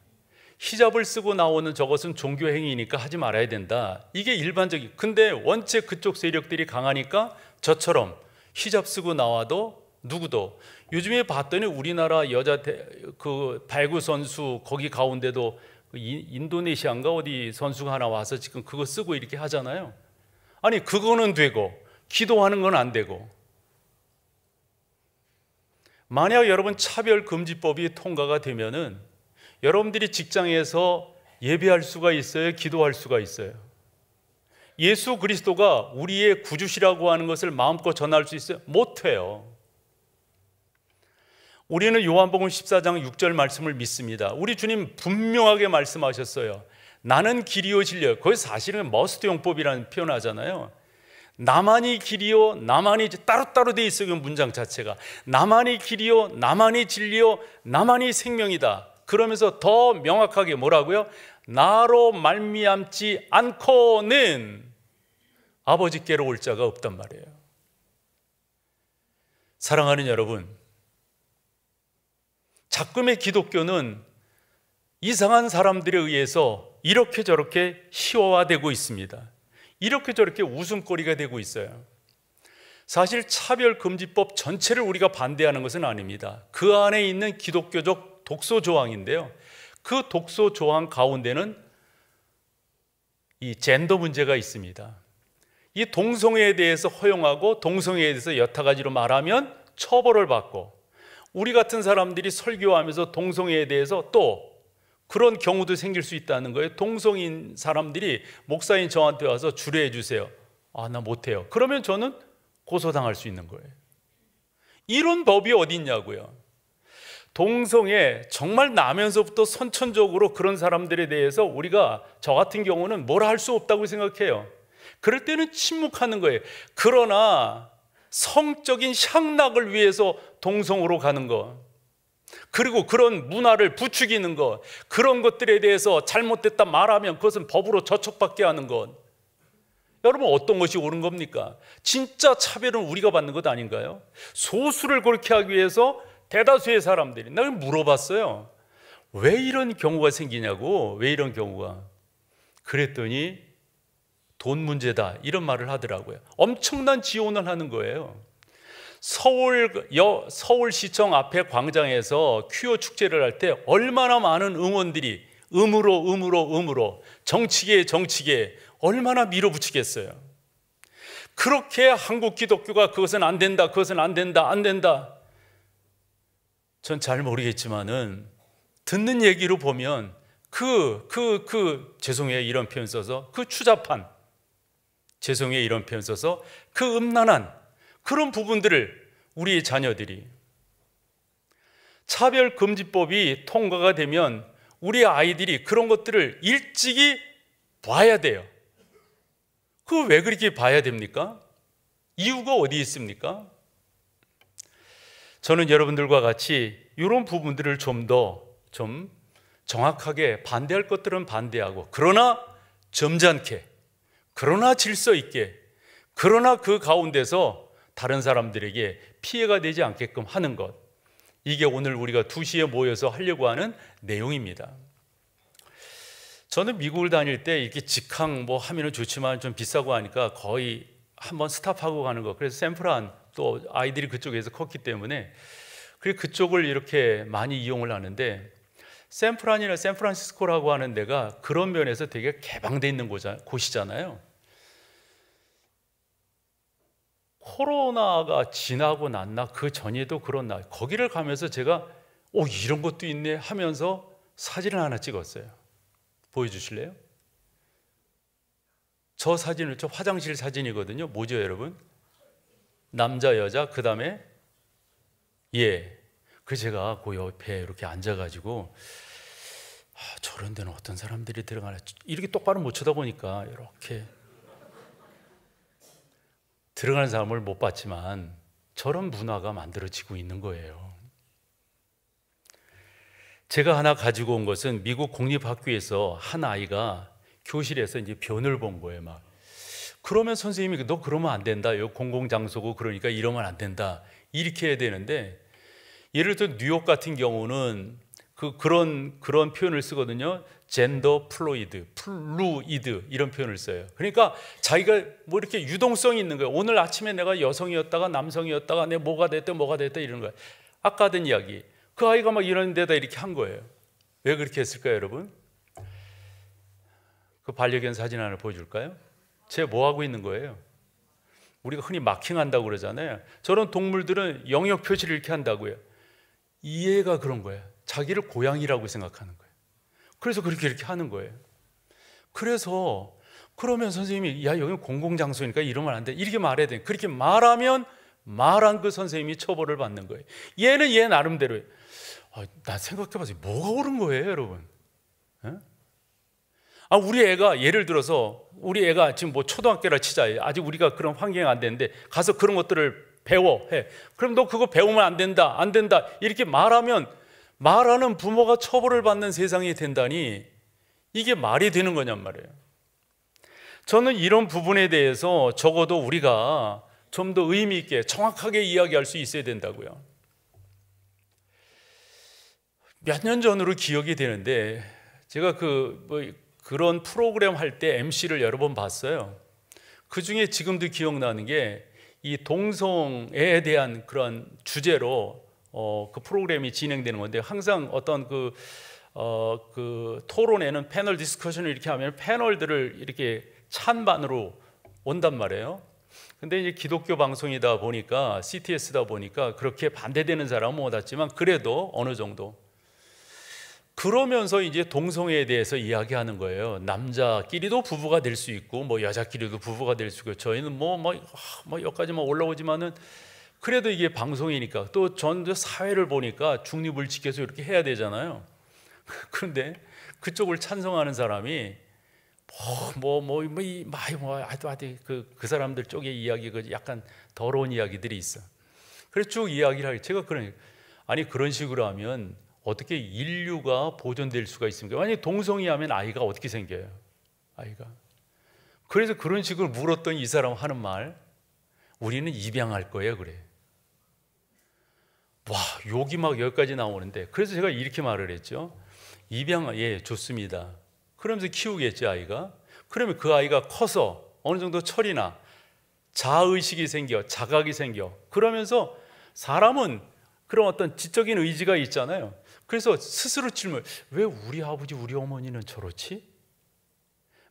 히잡을 쓰고 나오는 저것은 종교 행위니까 하지 말아야 된다. 이게 일반적인. 근데 원체 그쪽 세력들이 강하니까 저처럼 히잡 쓰고 나와도 누구도. 요즘에 봤더니 우리나라 여자 그 발구 선수 거기 가운데도 인도네시아인가 어디 선수가 하나 와서 지금 그거 쓰고 이렇게 하잖아요. 아니 그거는 되고 기도하는 건 안 되고. 만약 여러분 차별금지법이 통과가 되면은 여러분들이 직장에서 예배할 수가 있어요? 기도할 수가 있어요? 예수 그리스도가 우리의 구주시라고 하는 것을 마음껏 전할 수 있어요? 못해요. 우리는 요한복음 14장 6절 말씀을 믿습니다. 우리 주님 분명하게 말씀하셨어요. 나는 길이요 진리요. 그게 사실은 머스트 용법이라는 표현하잖아요. 나만이 길이요 나만이 따로따로 돼 있어요. 그 문장 자체가 나만이 길이요 나만이 진리요 나만이 생명이다. 그러면서 더 명확하게 뭐라고요? 나로 말미암지 않고는 아버지께로 올 자가 없단 말이에요. 사랑하는 여러분, 자꾸의 기독교는 이상한 사람들에 의해서 이렇게 저렇게 희화화되고 있습니다. 이렇게 저렇게 웃음거리가 되고 있어요. 사실 차별금지법 전체를 우리가 반대하는 것은 아닙니다. 그 안에 있는 기독교적 독소조항인데요. 그 독소조항 가운데는 이 젠더 문제가 있습니다. 이 동성애에 대해서 허용하고 동성애에 대해서 여타 가지로 말하면 처벌을 받고, 우리 같은 사람들이 설교하면서 동성애에 대해서 또 그런 경우도 생길 수 있다는 거예요. 동성인 사람들이 목사인 저한테 와서 주례해 주세요. 아, 나 못해요. 그러면 저는 고소당할 수 있는 거예요. 이런 법이 어디 있냐고요. 동성애 정말 나면서부터 선천적으로 그런 사람들에 대해서 우리가 저 같은 경우는 뭐라 할 수 없다고 생각해요. 그럴 때는 침묵하는 거예요. 그러나 성적인 향락을 위해서 동성으로 가는 것, 그리고 그런 문화를 부추기는 것, 그런 것들에 대해서 잘못됐다 말하면 그것은 법으로 저촉받게 하는 것, 여러분 어떤 것이 옳은 겁니까? 진짜 차별은 우리가 받는 것 아닌가요? 소수를 그렇게 하기 위해서 대다수의 사람들이, 나 물어봤어요. 왜 이런 경우가 생기냐고. 왜 이런 경우가. 그랬더니 돈 문제다 이런 말을 하더라고요. 엄청난 지원을 하는 거예요. 서울시청 앞에 광장에서 퀴어 축제를 할 때 얼마나 많은 응원들이 음으로 정치계 얼마나 밀어붙이겠어요. 그렇게 한국 기독교가 그것은 안 된다, 그것은 안 된다. 전 잘 모르겠지만은 듣는 얘기로 보면 죄송해요 이런 표현 써서 그 추잡한, 죄송해요 이런 표현 써서 그 음란한 그런 부분들을 우리의 자녀들이, 차별금지법이 통과가 되면 우리 아이들이 그런 것들을 일찍이 봐야 돼요. 그거 왜 그렇게 봐야 됩니까? 이유가 어디 있습니까? 저는 여러분들과 같이 이런 부분들을 좀 정확하게 반대할 것들은 반대하고, 그러나 점잖게, 그러나 질서 있게, 그러나 그 가운데서 다른 사람들에게 피해가 되지 않게끔 하는 것, 이게 오늘 우리가 2시에 모여서 하려고 하는 내용입니다. 저는 미국을 다닐 때 이렇게 직항 뭐 하면은 좋지만 좀 비싸고 하니까 거의 한번 스탑하고 가는 거. 그래서 샌프란, 또 아이들이 그쪽에서 컸기 때문에 그리고 그쪽을 이렇게 많이 이용을 하는데, 샌프란이나 샌프란시스코라고 하는 데가 그런 면에서 되게 개방되어 있는 곳이잖아요. 코로나가 지나고 났나 그 전에도 그런 날 거기를 가면서 제가 이런 것도 있네 하면서 사진을 하나 찍었어요. 보여주실래요? 저 사진은 저 화장실 사진이거든요. 뭐죠 여러분? 남자 여자 그 다음에 그래서 제가 그 옆에 이렇게 앉아가지고 저런 데는 어떤 사람들이 들어가나 이렇게 똑바로 못 쳐다보니까 이렇게 들어가는 사람을 못 봤지만 저런 문화가 만들어지고 있는 거예요. 제가 하나 가지고 온 것은 미국 공립학교에서 한 아이가 교실에서 이제 변을 본 거예요. 막 그러면 선생님이 너 그러면 안 된다. 여기 공공장소고 그러니까 이러면 안 된다. 이렇게 해야 되는데, 예를 들어 뉴욕 같은 경우는 그런 표현을 쓰거든요. 젠더 플루이드 이런 표현을 써요. 그러니까 자기가 뭐 이렇게 유동성이 있는 거예요. 오늘 아침에 내가 여성이었다가 남성이었다가 내 뭐가 됐다 이런 거예요. 아까 하던 이야기, 그 아이가 막 이런 데다 이렇게 한 거예요. 왜 그렇게 했을까요 여러분? 그 반려견 사진 하나 보여줄까요? 쟤 뭐 하고 있는 거예요? 우리가 흔히 마킹한다고 그러잖아요. 저런 동물들은 영역 표시를 이렇게 한다고요. 이 애가 그런 거예요. 자기를 고양이라고 생각하는 거예요. 그래서 그렇게 이렇게 하는 거예요. 그래서 그러면 선생님이 야 여기는 공공장소니까 이러면 안 돼 이렇게 말해야 돼. 그렇게 말하면 말한 그 선생님이 처벌을 받는 거예요. 얘는 얘 나름대로 나 생각해봐서 뭐가 옳은 거예요 여러분? 우리 애가 예를 들어서 우리 애가 지금 뭐 초등학교라 치자. 아직 우리가 그런 환경이 안 되는데 가서 그런 것들을 배워 해. 그럼 너 그거 배우면 안 된다 이렇게 말하면 말하는 부모가 처벌을 받는 세상이 된다니 이게 말이 되는 거냔 말이에요. 저는 이런 부분에 대해서 적어도 우리가 좀 더 의미 있게 정확하게 이야기할 수 있어야 된다고요. 몇 년 전으로 기억이 되는데 제가 그런 프로그램 할 때 MC를 여러 번 봤어요. 그 중에 지금도 기억나는 게 이 동성애에 대한 그런 주제로 그 프로그램이 진행되는 건데, 항상 어떤 그 토론회는 패널 디스커션을 이렇게 하면 패널들을 이렇게 찬반으로 온단 말이에요. 근데 이제 기독교 방송이다 보니까 CTS다 보니까 그렇게 반대되는 사람은 못 왔지만 그래도 어느 정도 그러면서 이제 동성애에 대해서 이야기하는 거예요. 남자끼리도 부부가 될 수 있고 뭐 여자끼리도 부부가 될 수 있고, 저희는 뭐 여기까지만 올라오지만은 그래도 이게 방송이니까 또 전 사회를 보니까 중립을 지켜서 이렇게 해야 되잖아요. 그런데 그쪽을 찬성하는 사람이 그 사람들 쪽의 이야기가 약간 더러운 이야기들이 있어. 그래서 쭉 이야기를 하게. 제가 그런 식으로 하면 어떻게 인류가 보존될 수가 있습니까? 만약에 동성이 하면 아이가 어떻게 생겨요? 아이가. 그래서 그런 식으로 물었던 이 사람 하는 말, 우리는 입양할 거예요 그래. 와, 욕이 막 여기까지 나오는데, 그래서 제가 이렇게 말을 했죠. 입양, 좋습니다. 그러면서 키우겠지, 아이가. 그러면 그 아이가 커서 어느 정도 철이나 자의식이 생겨, 자각이 생겨. 그러면서 사람은 그런 어떤 지적인 의지가 있잖아요. 그래서 스스로 질문, 왜 우리 아버지, 우리 어머니는 저렇지?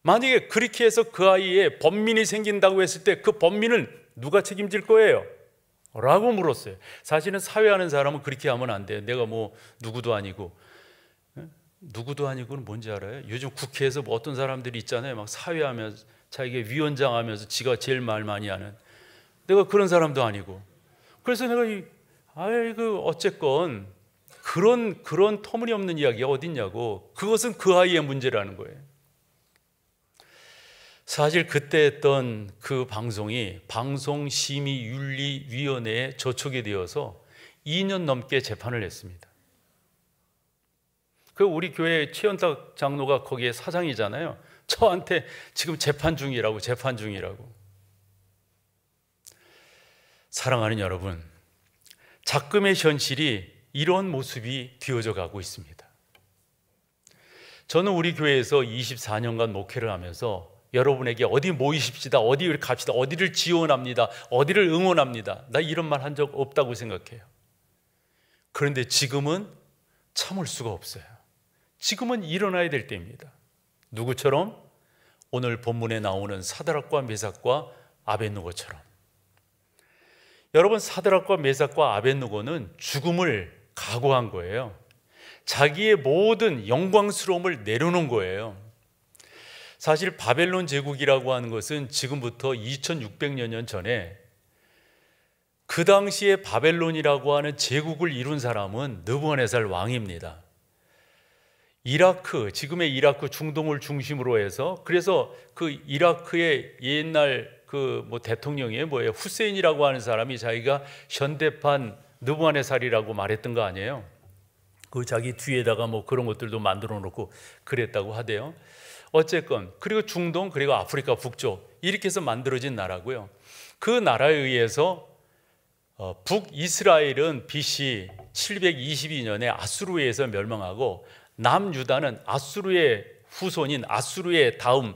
만약에 그렇게 해서 그 아이의 번민이 생긴다고 했을 때 그 번민은 누가 책임질 거예요? 라고 물었어요. 사실은 사회하는 사람은 그렇게 하면 안 돼요. 내가 뭐 누구도 아니고. 누구도 아니고는 뭔지 알아요? 요즘 국회에서 뭐 어떤 사람들이 있잖아요. 막 사회하면서 자기가 위원장 하면서 지가 제일 말 많이 하는. 내가 그런 사람도 아니고. 그래서 내가 어쨌건 그런 터무니없는 이야기가 어딨냐고. 그것은 그 아이의 문제라는 거예요. 사실 그때 했던 그 방송이 방송심의윤리위원회에 저촉이 되어서 2년 넘게 재판을 했습니다. 그 우리 교회 최연탁 장로가 거기에 사장이잖아요. 저한테 지금 재판 중이라고. 사랑하는 여러분, 작금의 현실이 이런 모습이 되어져 가고 있습니다. 저는 우리 교회에서 24년간 목회를 하면서 여러분에게 어디 모이십시다, 어디 갑시다, 어디를 지원합니다, 어디를 응원합니다, 나 이런 말 한 적 없다고 생각해요. 그런데 지금은 참을 수가 없어요. 지금은 일어나야 될 때입니다. 누구처럼? 오늘 본문에 나오는 사드락과 메삭과 아벳느고처럼. 여러분, 사드락과 메삭과 아벳느고는 죽음을 각오한 거예요. 자기의 모든 영광스러움을 내려놓은 거예요. 사실 바벨론 제국이라고 하는 것은 지금부터 2600년 전에 그 당시에 바벨론이라고 하는 제국을 이룬 사람은 느부갓네살 왕입니다. 이라크, 지금의 이라크 중동을 중심으로 해서, 그래서 그 이라크의 옛날 그 뭐 대통령이 뭐예요? 후세인이라고 하는 사람이 자기가 현대판 느부갓네살이라고 말했던 거 아니에요? 그 자기 뒤에다가 뭐 그런 것들도 만들어 놓고 그랬다고 하대요. 어쨌건 그리고 중동, 그리고 아프리카 북쪽 이렇게 해서 만들어진 나라고요. 그 나라에 의해서 북이스라엘은 BC 722년에 아수르에서 멸망하고 남유다는 아수르의 후손인 아수르의 다음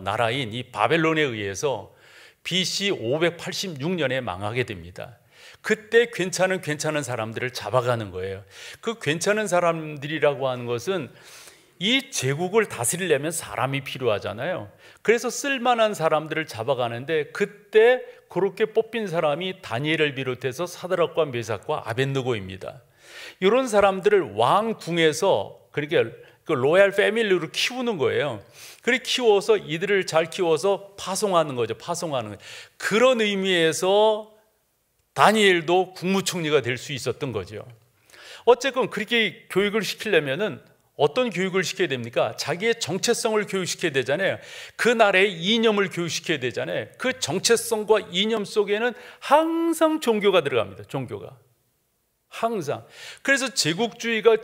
나라인 이 바벨론에 의해서 BC 586년에 망하게 됩니다. 그때 괜찮은 사람들을 잡아가는 거예요. 그 괜찮은 사람들이라고 하는 것은 이 제국을 다스리려면 사람이 필요하잖아요. 그래서 쓸만한 사람들을 잡아가는데 그때 그렇게 뽑힌 사람이 다니엘을 비롯해서 사드락과 메삭과 아벳느고입니다. 이런 사람들을 왕궁에서 그렇게 그 로얄 패밀리로 키우는 거예요. 그렇게 키워서 이들을 잘 키워서 파송하는 거죠. 파송하는 거예요. 그런 의미에서 다니엘도 국무총리가 될 수 있었던 거죠. 어쨌건 그렇게 교육을 시키려면은 어떤 교육을 시켜야 됩니까? 자기의 정체성을 교육시켜야 되잖아요. 그 나라의 이념을 교육시켜야 되잖아요. 그 정체성과 이념 속에는 항상 종교가 들어갑니다. 종교가. 항상. 그래서 제국주의가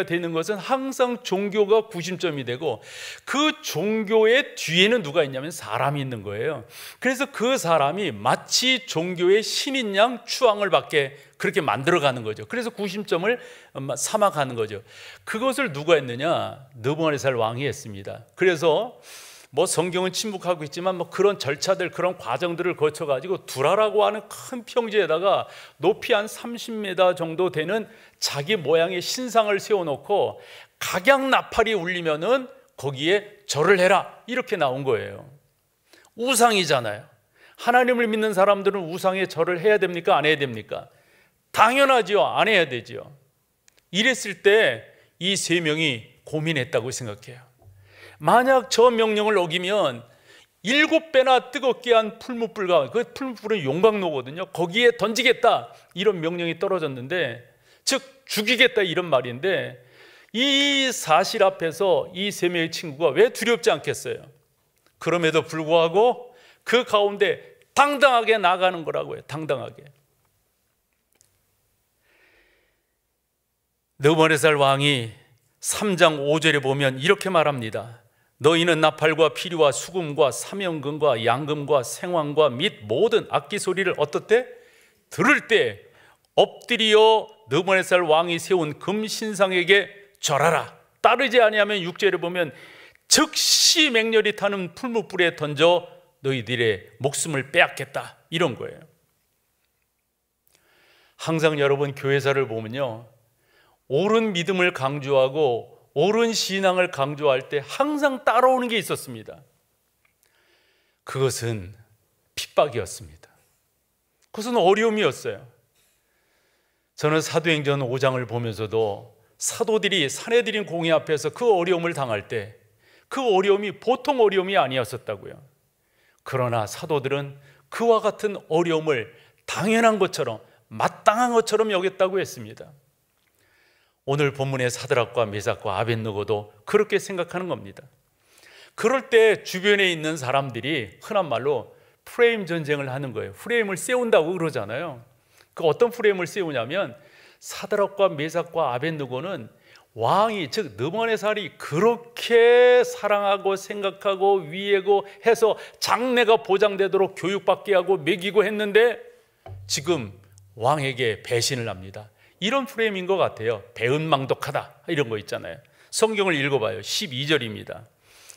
되는 것은 항상 종교가 구심점이 되고 그 종교의 뒤에는 누가 있냐면 사람이 있는 거예요. 그래서 그 사람이 마치 종교의 신인 양 추앙을 받게 그렇게 만들어가는 거죠. 그래서 구심점을 삼아가는 거죠. 그것을 누가 했느냐? 느부갓네살 왕이 했습니다. 그래서 뭐 성경은 침묵하고 있지만 뭐 그런 절차들, 그런 과정들을 거쳐가지고 두라라고 하는 큰 평지에다가 높이 한 30m 정도 되는 자기 모양의 신상을 세워놓고 각양나팔이 울리면은 거기에 절을 해라 이렇게 나온 거예요. 우상이잖아요. 하나님을 믿는 사람들은 우상에 절을 해야 됩니까? 안 해야 됩니까? 당연하지요. 안 해야 되지요. 이랬을 때 이 세 명이 고민했다고 생각해요. 만약 저 명령을 어기면 7배나 뜨겁게 한 풀무불과 그 풀무불은 용광로거든요. 거기에 던지겠다 이런 명령이 떨어졌는데, 즉 죽이겠다 이런 말인데, 이 사실 앞에서 이 세 명의 친구가 왜 두렵지 않겠어요? 그럼에도 불구하고 그 가운데 당당하게 나가는 거라고요. 당당하게. 느부갓네살 왕이 3장 5절에 보면 이렇게 말합니다. 너희는 나팔과 피리와 수금과 사명금과 양금과 생황과 및 모든 악기 소리를 어떻대? 들을 때 엎드려 느부갓네살 왕이 세운 금 신상에게 절하라. 따르지 아니하면 6절에 보면 즉시 맹렬히 타는 풀무불에 던져 너희들의 목숨을 빼앗겠다, 이런 거예요. 항상 여러분 교회사를 보면요, 옳은 믿음을 강조하고 옳은 신앙을 강조할 때 항상 따라오는 게 있었습니다. 그것은 핍박이었습니다. 그것은 어려움이었어요. 저는 사도행전 5장을 보면서도 사도들이 사내들인 공회 앞에서 그 어려움을 당할 때 그 어려움이 보통 어려움이 아니었었다고요. 그러나 사도들은 그와 같은 어려움을 당연한 것처럼, 마땅한 것처럼 여겼다고 했습니다. 오늘 본문의 사드락과 메삭과 아벳느고도 그렇게 생각하는 겁니다. 그럴 때 주변에 있는 사람들이 흔한 말로 프레임 전쟁을 하는 거예요. 프레임을 세운다고 그러잖아요. 그 어떤 프레임을 세우냐면, 사드락과 메삭과 아벳느고는 왕이, 즉 느부갓네살이 그렇게 사랑하고 생각하고 위하고 해서 장래가 보장되도록 교육받게 하고 먹이고 했는데 지금 왕에게 배신을 합니다. 이런 프레임인 것 같아요. 배은망덕하다, 이런 거 있잖아요. 성경을 읽어봐요. 12절입니다.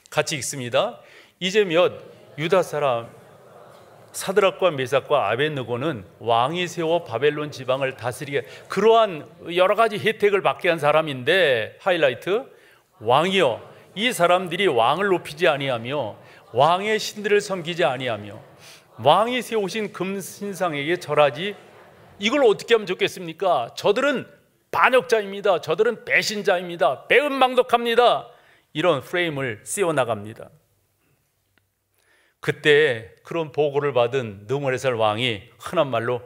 같이 읽습니다. 이제 몇 유다 사람 사드락과 메삭과 아벳느고는 왕이 세워 바벨론 지방을 다스리게, 그러한 여러 가지 혜택을 받게 한 사람인데, 하이라이트, 왕이여, 이 사람들이 왕을 높이지 아니하며 왕의 신들을 섬기지 아니하며 왕이 세우신 금신상에게 절하지, 이걸 어떻게 하면 좋겠습니까? 저들은 반역자입니다. 저들은 배신자입니다. 배은망덕합니다. 이런 프레임을 씌워나갑니다. 그때 그런 보고를 받은 느부갓네살 왕이 흔한 말로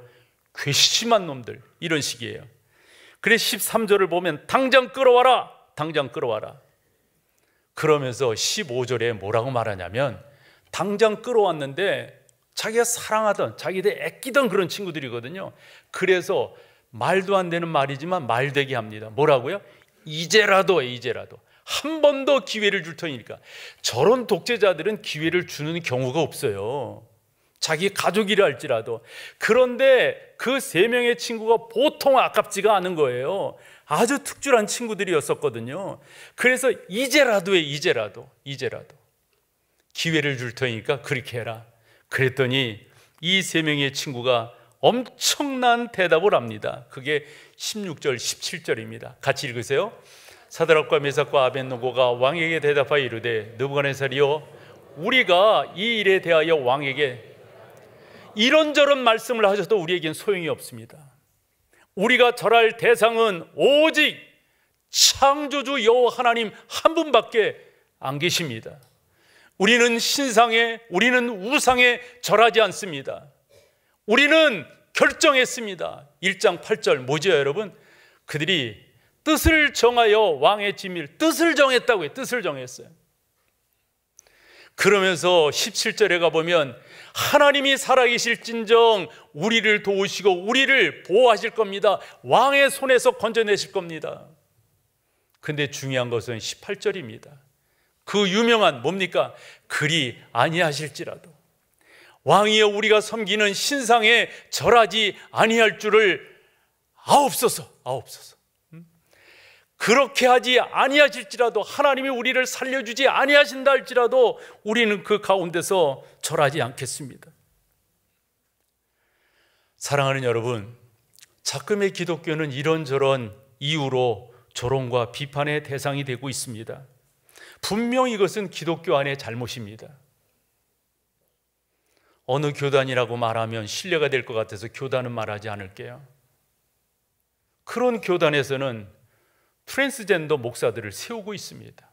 괘씸한 놈들, 이런 식이에요. 그래서 13절을 보면 당장 끌어와라, 당장 끌어와라. 그러면서 15절에 뭐라고 말하냐면, 당장 끌어왔는데 자기가 사랑하던, 자기들 아끼던 그런 친구들이거든요. 그래서 말도 안 되는 말이지만 말되게 합니다. 뭐라고요? 이제라도, 이제라도 한 번 더 기회를 줄 테니까. 저런 독재자들은 기회를 주는 경우가 없어요. 자기 가족이라 할지라도. 그런데 그 세 명의 친구가 보통 아깝지가 않은 거예요. 아주 특출한 친구들이었었거든요. 그래서 이제라도에, 이제라도 기회를 줄 테니까 그렇게 해라. 그랬더니 이 세 명의 친구가 엄청난 대답을 합니다. 그게 16절, 17절입니다. 같이 읽으세요. 사드락과 메삭과 아벳느고가 왕에게 대답하여 이르되, 느부갓네살이여, 우리가 이 일에 대하여 왕에게 이런저런 말씀을 하셔도 우리에겐 소용이 없습니다. 우리가 절할 대상은 오직 창조주 여호와 하나님 한 분밖에 안 계십니다. 우리는 신상에, 우리는 우상에 절하지 않습니다. 우리는 결정했습니다. 1장 8절 뭐죠 여러분? 그들이 뜻을 정하여 왕의 진미를, 뜻을 정했다고요. 뜻을 정했어요. 그러면서 17절에 가보면 하나님이 살아계실진정 우리를 도우시고 우리를 보호하실 겁니다. 왕의 손에서 건져내실 겁니다. 근데 중요한 것은 18절입니다. 그 유명한 뭡니까? 그리 아니하실지라도 왕이여, 우리가 섬기는 신상에 절하지 아니할 줄을 아옵소서. 그렇게 하지 아니하실지라도, 하나님이 우리를 살려주지 아니하신다 할지라도 우리는 그 가운데서 절하지 않겠습니다. 사랑하는 여러분, 자금의 기독교는 이런저런 이유로 조롱과 비판의 대상이 되고 있습니다. 분명 이것은 기독교 안의 잘못입니다. 어느 교단이라고 말하면 신뢰가 될 것 같아서 교단은 말하지 않을게요. 그런 교단에서는 트랜스젠더 목사들을 세우고 있습니다.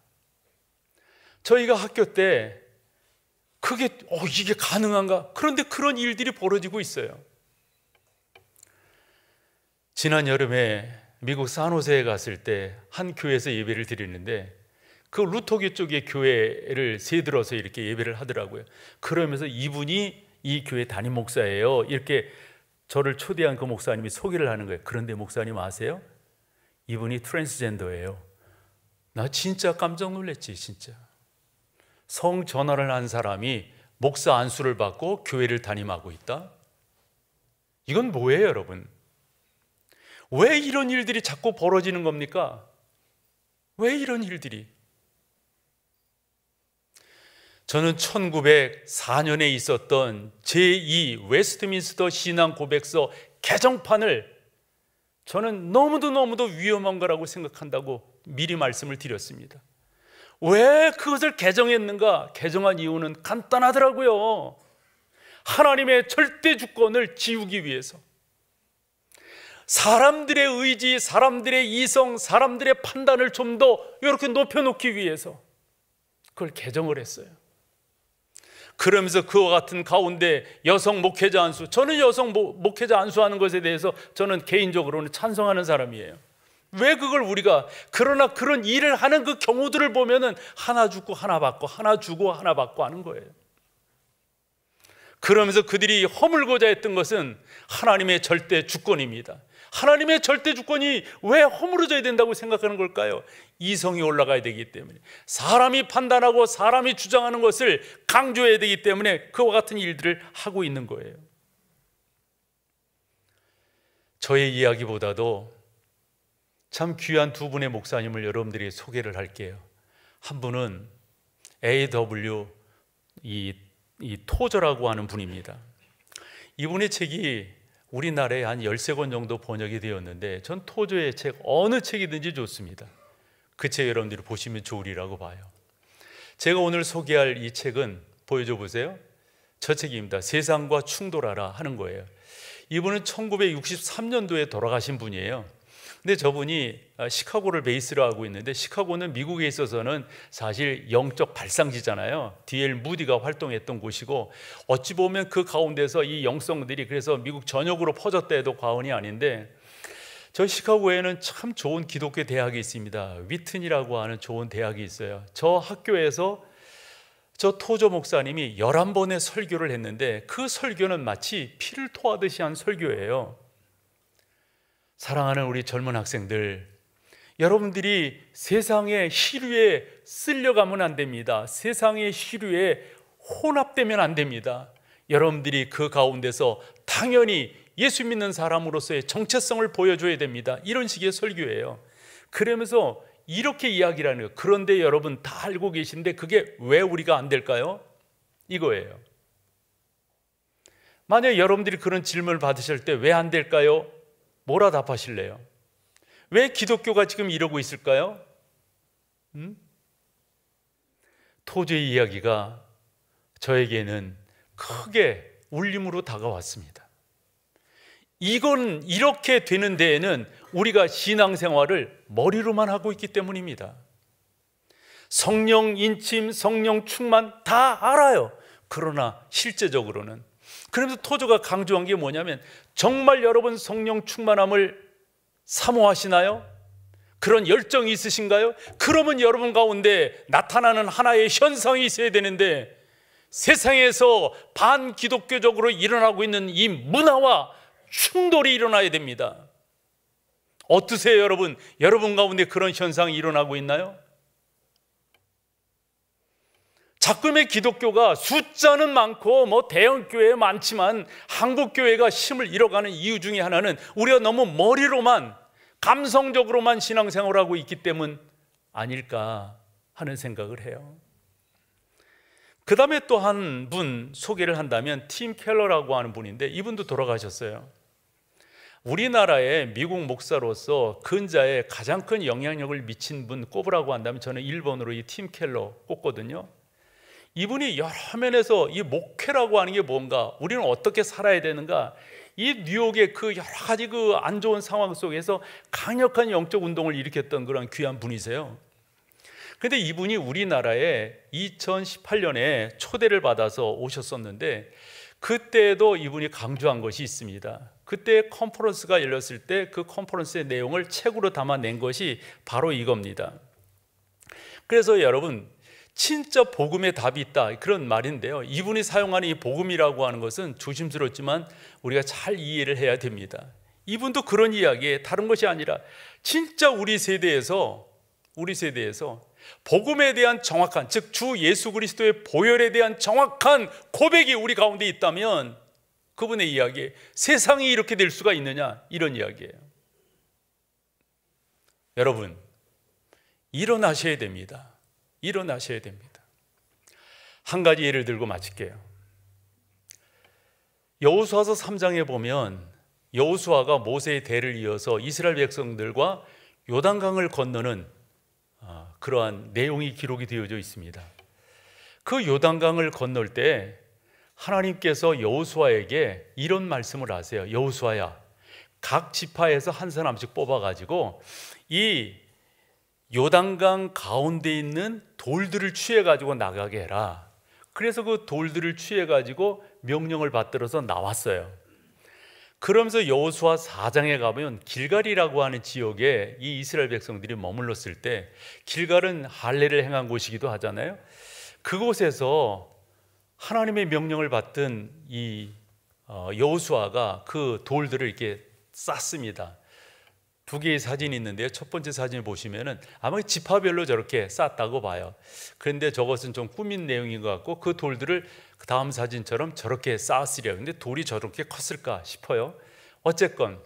저희가 학교 때 그게 이게 가능한가? 그런데 그런 일들이 벌어지고 있어요. 지난 여름에 미국 산호세에 갔을 때 한 교회에서 예배를 드리는데 그 루터교 쪽의 교회를 새들어서 이렇게 예배를 하더라고요. 그러면서 이분이 이 교회 담임 목사예요. 이렇게 저를 초대한 그 목사님이 소개를 하는 거예요. 그런데 목사님 아세요? 이분이 트랜스젠더예요. 나 진짜 깜짝 놀랐지. 진짜 성 전화를 한 사람이 목사 안수를 받고 교회를 담임하고 있다? 이건 뭐예요 여러분? 왜 이런 일들이 자꾸 벌어지는 겁니까? 왜 이런 일들이? 저는 1904년에 있었던 제2 웨스트민스터 신앙 고백서 개정판을 저는 너무도 위험한 거라고 생각한다고 미리 말씀을 드렸습니다. 왜 그것을 개정했는가? 개정한 이유는 간단하더라고요. 하나님의 절대 주권을 지우기 위해서, 사람들의 의지, 사람들의 이성, 사람들의 판단을 좀 더 이렇게 높여놓기 위해서 그걸 개정을 했어요. 그러면서 그와 같은 가운데 여성 목회자 안수, 저는 여성 목회자 안수하는 것에 대해서 저는 개인적으로는 찬성하는 사람이에요. 왜 그걸 우리가, 그러나 그런 일을 하는 그 경우들을 보면은 하나 죽고 하나 받고, 하나 주고 하나 받고 하는 거예요. 그러면서 그들이 허물고자 했던 것은 하나님의 절대 주권입니다. 하나님의 절대 주권이 왜 허물어져야 된다고 생각하는 걸까요? 이성이 올라가야 되기 때문에, 사람이 판단하고 사람이 주장하는 것을 강조해야 되기 때문에 그와 같은 일들을 하고 있는 거예요. 저의 이야기보다도 참 귀한 두 분의 목사님을 여러분들이 소개를 할게요. 한 분은 A.W. 이 토저라고 하는 분입니다. 이분의 책이 우리나라에 한 13권 정도 번역이 되었는데, 전 토저의 책 어느 책이든지 좋습니다. 그 책 여러분들이 보시면 좋으리라고 봐요. 제가 오늘 소개할 이 책은 보여줘 보세요. 저 책입니다. 세상과 충돌하라 하는 거예요. 이분은 1963년도에 돌아가신 분이에요. 근데 저분이 시카고를 베이스로 하고 있는데, 시카고는 미국에 있어서는 사실 영적 발상지잖아요. D.L. 무디가 활동했던 곳이고, 어찌 보면 그 가운데서 이 영성들이 그래서 미국 전역으로 퍼졌다 해도 과언이 아닌데, 저 시카고에는 참 좋은 기독교 대학이 있습니다. 위튼이라고 하는 좋은 대학이 있어요. 저 학교에서 저 토저 목사님이 11번의 설교를 했는데, 그 설교는 마치 피를 토하듯이 한 설교예요. 사랑하는 우리 젊은 학생들, 여러분들이 세상의 시류에 쓸려가면 안 됩니다. 세상의 시류에 혼합되면 안 됩니다. 여러분들이 그 가운데서 당연히 예수 믿는 사람으로서의 정체성을 보여줘야 됩니다. 이런 식의 설교예요. 그러면서 이렇게 이야기를 하는 거예요. 그런데 여러분 다 알고 계신데 그게 왜 우리가 안 될까요? 이거예요. 만약 여러분들이 그런 질문을 받으실 때 왜 안 될까요? 뭐라 답하실래요? 왜 기독교가 지금 이러고 있을까요? 토저의 이야기가 저에게는 크게 울림으로 다가왔습니다. 이건 이렇게 되는 데에는 우리가 신앙생활을 머리로만 하고 있기 때문입니다. 성령 인침, 성령 충만 다 알아요. 그러나 실제적으로는, 그래서 토저가 강조한 게 뭐냐면, 정말 여러분 성령 충만함을 사모하시나요? 그런 열정이 있으신가요? 그러면 여러분 가운데 나타나는 하나의 현상이 있어야 되는데, 세상에서 반기독교적으로 일어나고 있는 이 문화와 충돌이 일어나야 됩니다. 어떠세요 여러분? 여러분 가운데 그런 현상이 일어나고 있나요? 자꾸의 기독교가 숫자는 많고 대형교회 많지만 한국교회가 힘을 잃어가는 이유 중에 하나는 우리가 너무 머리로만, 감성적으로만 신앙생활을 하고 있기 때문 아닐까 하는 생각을 해요. 그 다음에 또 한 분 소개를 한다면 팀 켈러라고 하는 분인데, 이분도 돌아가셨어요. 우리나라의 미국 목사로서 근자에 가장 큰 영향력을 미친 분 꼽으라고 한다면 저는 1번으로 이 팀 켈러 꼽거든요. 이분이 여러 면에서 이 목회라고 하는 게 뭔가, 우리는 어떻게 살아야 되는가, 이 뉴욕의 그 여러 가지 그 안 좋은 상황 속에서 강력한 영적 운동을 일으켰던 그런 귀한 분이세요. 그런데 이분이 우리나라에 2018년에 초대를 받아서 오셨었는데, 그때도 이분이 강조한 것이 있습니다. 그때 컨퍼런스가 열렸을 때 그 컨퍼런스의 내용을 책으로 담아낸 것이 바로 이겁니다. 그래서 여러분, 진짜 복음의 답이 있다, 그런 말인데요. 이분이 사용하는 이 복음이라고 하는 것은 조심스럽지만 우리가 잘 이해를 해야 됩니다. 이분도 그런 이야기에 다른 것이 아니라 진짜 우리 세대에서 복음에 대한 정확한, 즉 주 예수 그리스도의 보혈에 대한 정확한 고백이 우리 가운데 있다면 그분의 이야기에 세상이 이렇게 될 수가 있느냐, 이런 이야기예요. 여러분, 일어나셔야 됩니다. 일어나셔야 됩니다. 한 가지 예를 들고 마칠게요. 여호수아서 3장에 보면 여호수아가 모세의 대를 이어서 이스라엘 백성들과 요단강을 건너는 그러한 내용이 기록이 되어져 있습니다. 그 요단강을 건널 때 하나님께서 여호수아에게 이런 말씀을 하세요. 여호수아야, 각 지파에서 한 사람씩 뽑아가지고 이 요단강 가운데 있는 돌들을 취해가지고 나가게 해라. 그래서 그 돌들을 취해가지고 명령을 받들어서 나왔어요. 그러면서 여호수아 4장에 가면 길갈이라고 하는 지역에 이 이스라엘 백성들이 머물렀을 때, 길갈은 할례를 행한 곳이기도 하잖아요. 그곳에서 하나님의 명령을 받던 이 여호수아가 그 돌들을 이렇게 쌌습니다. 두 개의 사진이 있는데요. 첫 번째 사진을 보시면은 아마 지파별로 저렇게 쌌다고 봐요. 그런데 저것은 좀 꾸민 내용인 것 같고, 그 돌들을 그 다음 사진처럼 저렇게 쌓았으려. 근데 돌이 저렇게 컸을까 싶어요. 어쨌건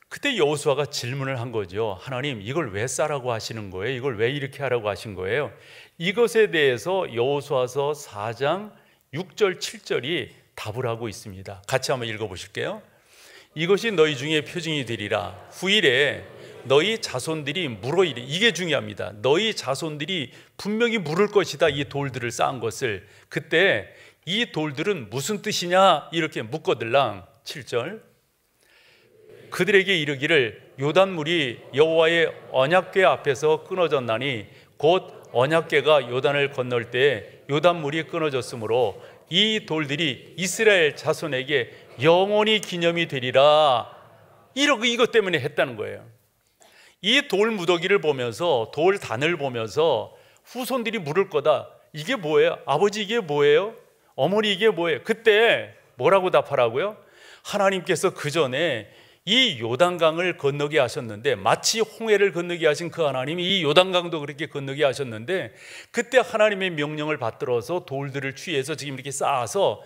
그때 여호수아가 질문을 한 거죠. 하나님, 이걸 왜 싸라고 하시는 거예요? 이걸 왜 이렇게 하라고 하신 거예요? 이것에 대해서 여호수아서 4장 6절 7절이 답을 하고 있습니다. 같이 한번 읽어보실게요. 이것이 너희 중에 표징이 되리라. 후일에 너희 자손들이 물으리라. 이게 중요합니다. 너희 자손들이 분명히 물을 것이다, 이 돌들을 쌓은 것을. 그때 이 돌들은 무슨 뜻이냐 이렇게 묻거들랑. 7절 그들에게 이르기를 요단물이 여호와의 언약궤 앞에서 끊어졌나니 곧 언약궤가 요단을 건널 때 요단물이 끊어졌으므로 이 돌들이 이스라엘 자손에게 영원히 기념이 되리라. 이것 때문에 했다는 거예요. 이 돌 무더기를 보면서, 돌 단을 보면서 후손들이 물을 거다. 이게 뭐예요? 아버지, 이게 뭐예요? 어머니, 이게 뭐예요? 그때 뭐라고 답하라고요? 하나님께서 그 전에 이 요단강을 건너게 하셨는데, 마치 홍해를 건너게 하신 그 하나님이 이 요단강도 그렇게 건너게 하셨는데, 그때 하나님의 명령을 받들어서 돌들을 취해서 지금 이렇게 쌓아서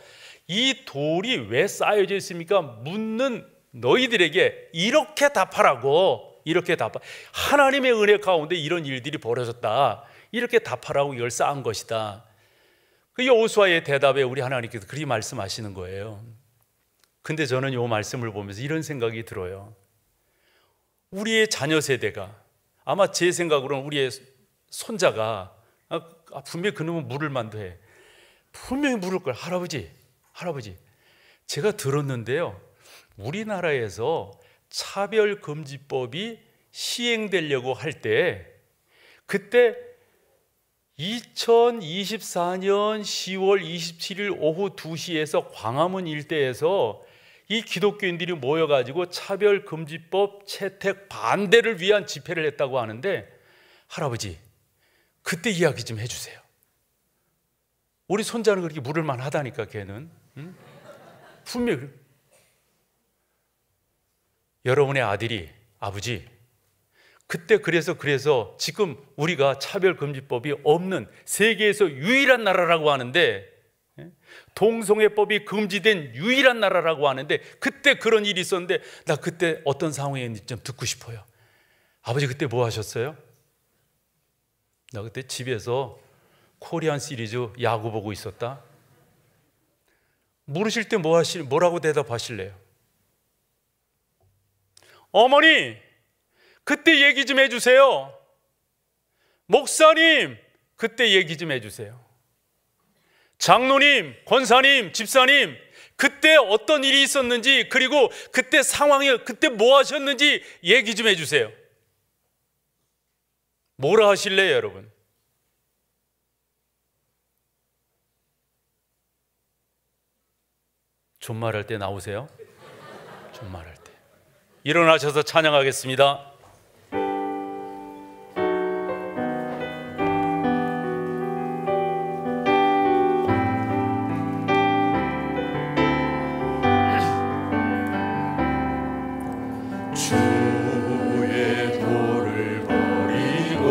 이 돌이 왜 쌓여져 있습니까? 묻는 너희들에게 이렇게 답하라고. 이렇게 답하. 하나님의 은혜 가운데 이런 일들이 벌어졌다. 이렇게 답하라고 이걸 쌓은 것이다. 그 여호수아의 대답에 우리 하나님께서 그렇게 말씀하시는 거예요. 근데 저는 이 말씀을 보면서 이런 생각이 들어요. 우리의 자녀 세대가, 아마 제 생각으로는 우리의 손자가 분명히 그놈은 물을 만도해. 분명히 물을 걸. 할아버지, 제가 들었는데요, 우리나라에서 차별금지법이 시행되려고 할 때, 그때 2024년 10월 27일 오후 2시에서 광화문 일대에서 이 기독교인들이 모여가지고 차별금지법 채택 반대를 위한 집회를 했다고 하는데, 할아버지, 그때 이야기 좀 해주세요. 우리 손자는 그렇게 물을 만하다니까, 걔는. 응? 분명히. 여러분의 아들이, 아버지, 그때 그래서 지금 우리가 차별금지법이 없는 세계에서 유일한 나라라고 하는데, 동성애법이 금지된 유일한 나라라고 하는데, 그때 그런 일이 있었는데 나 그때 어떤 상황이었는지 좀 듣고 싶어요. 아버지, 그때 뭐 하셨어요? 나 그때 집에서 코리안 시리즈 야구 보고 있었다. 물으실 때 뭐라고 대답하실래요? 어머니, 그때 얘기 좀 해주세요. 목사님, 그때 얘기 좀 해주세요. 장로님, 권사님, 집사님, 그때 어떤 일이 있었는지, 그리고 그때 상황이, 그때 뭐 하셨는지 얘기 좀 해주세요. 뭐라 하실래요, 여러분? 존말할 때 나오세요. 존말할 때. 일어나셔서 찬양하겠습니다. 주의 도를 버리고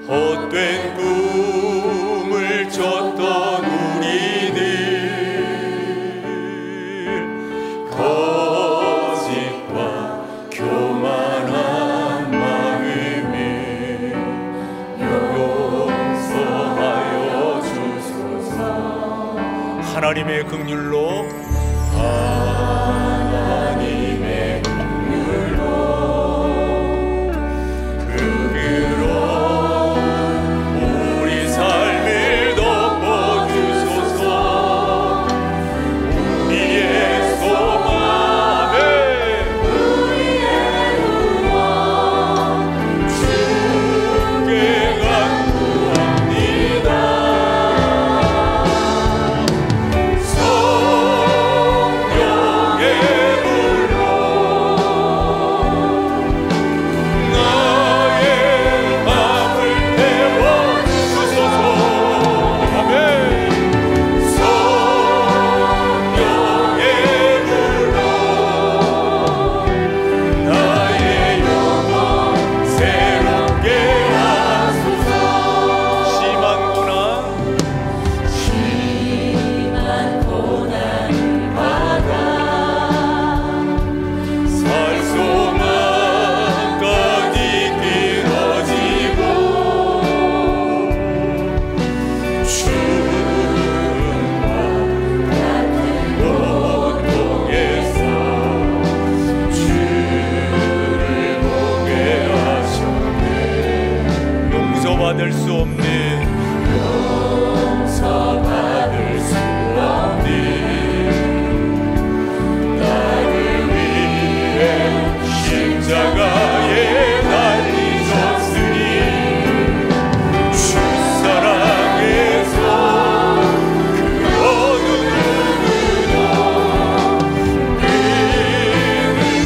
헛된 꿈을 쫓던 우리들, 거짓과 교만한 마음에 용서하여 하나님의 긍휼로 하나님의 긍휼로 부끄러운 우리 삶을 덮어주소서. 우리의 소망에 우리의 구원 주께 간구합니다. 용서받을 수 없는 나를 위해 십자가에 달리셨으니 주 사랑에서 그 어느 누구도 끊을 수 없으니.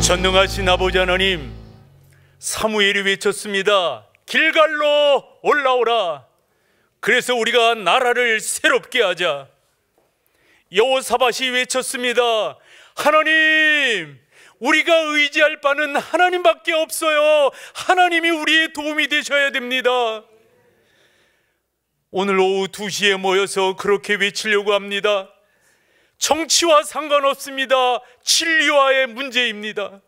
전능하신 아버지 하나님, 사무엘이 외쳤습니다. 길갈로 올라오라. 그래서 우리가 나라를 새롭게 하자. 여호사밧이 외쳤습니다. 하나님, 우리가 의지할 바는 하나님밖에 없어요. 하나님이 우리의 도움이 되셔야 됩니다. 오늘 오후 2시에 모여서 그렇게 외치려고 합니다. 정치와 상관없습니다. 진리와의 문제입니다.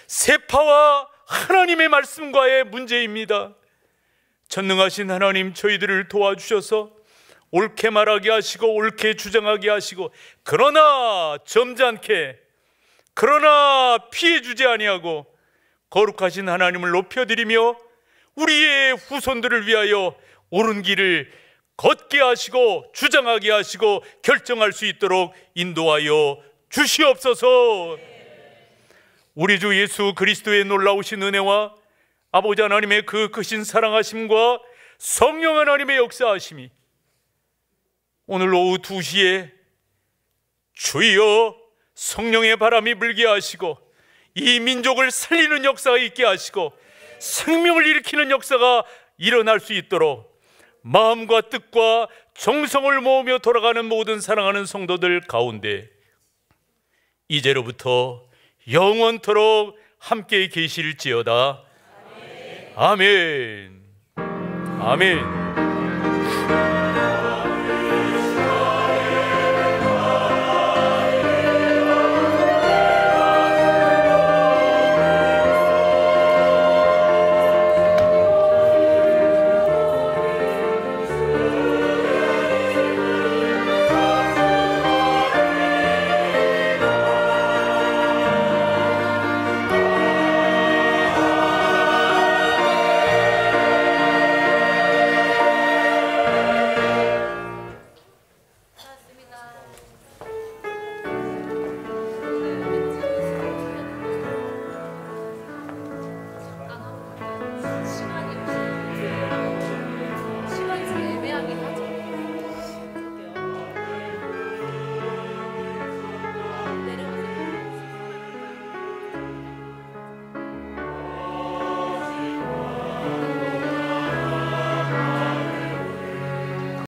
세파와 하나님의 말씀과의 문제입니다. 전능하신 하나님, 저희들을 도와주셔서 옳게 말하게 하시고 옳게 주장하게 하시고, 그러나 점잖게, 그러나 피해주지 아니하고 거룩하신 하나님을 높여드리며 우리의 후손들을 위하여 옳은 길을 걷게 하시고 주장하게 하시고 결정할 수 있도록 인도하여 주시옵소서. 우리 주 예수 그리스도의 놀라우신 은혜와 아버지 하나님의 그 크신 사랑하심과 성령 하나님의 역사하심이 오늘 오후 2시에 주여 성령의 바람이 불게 하시고 이 민족을 살리는 역사가 있게 하시고 생명을 일으키는 역사가 일어날 수 있도록 마음과 뜻과 정성을 모으며 돌아가는 모든 사랑하는 성도들 가운데 이제로부터 영원토록 함께 계실지어다. 아멘. 아멘.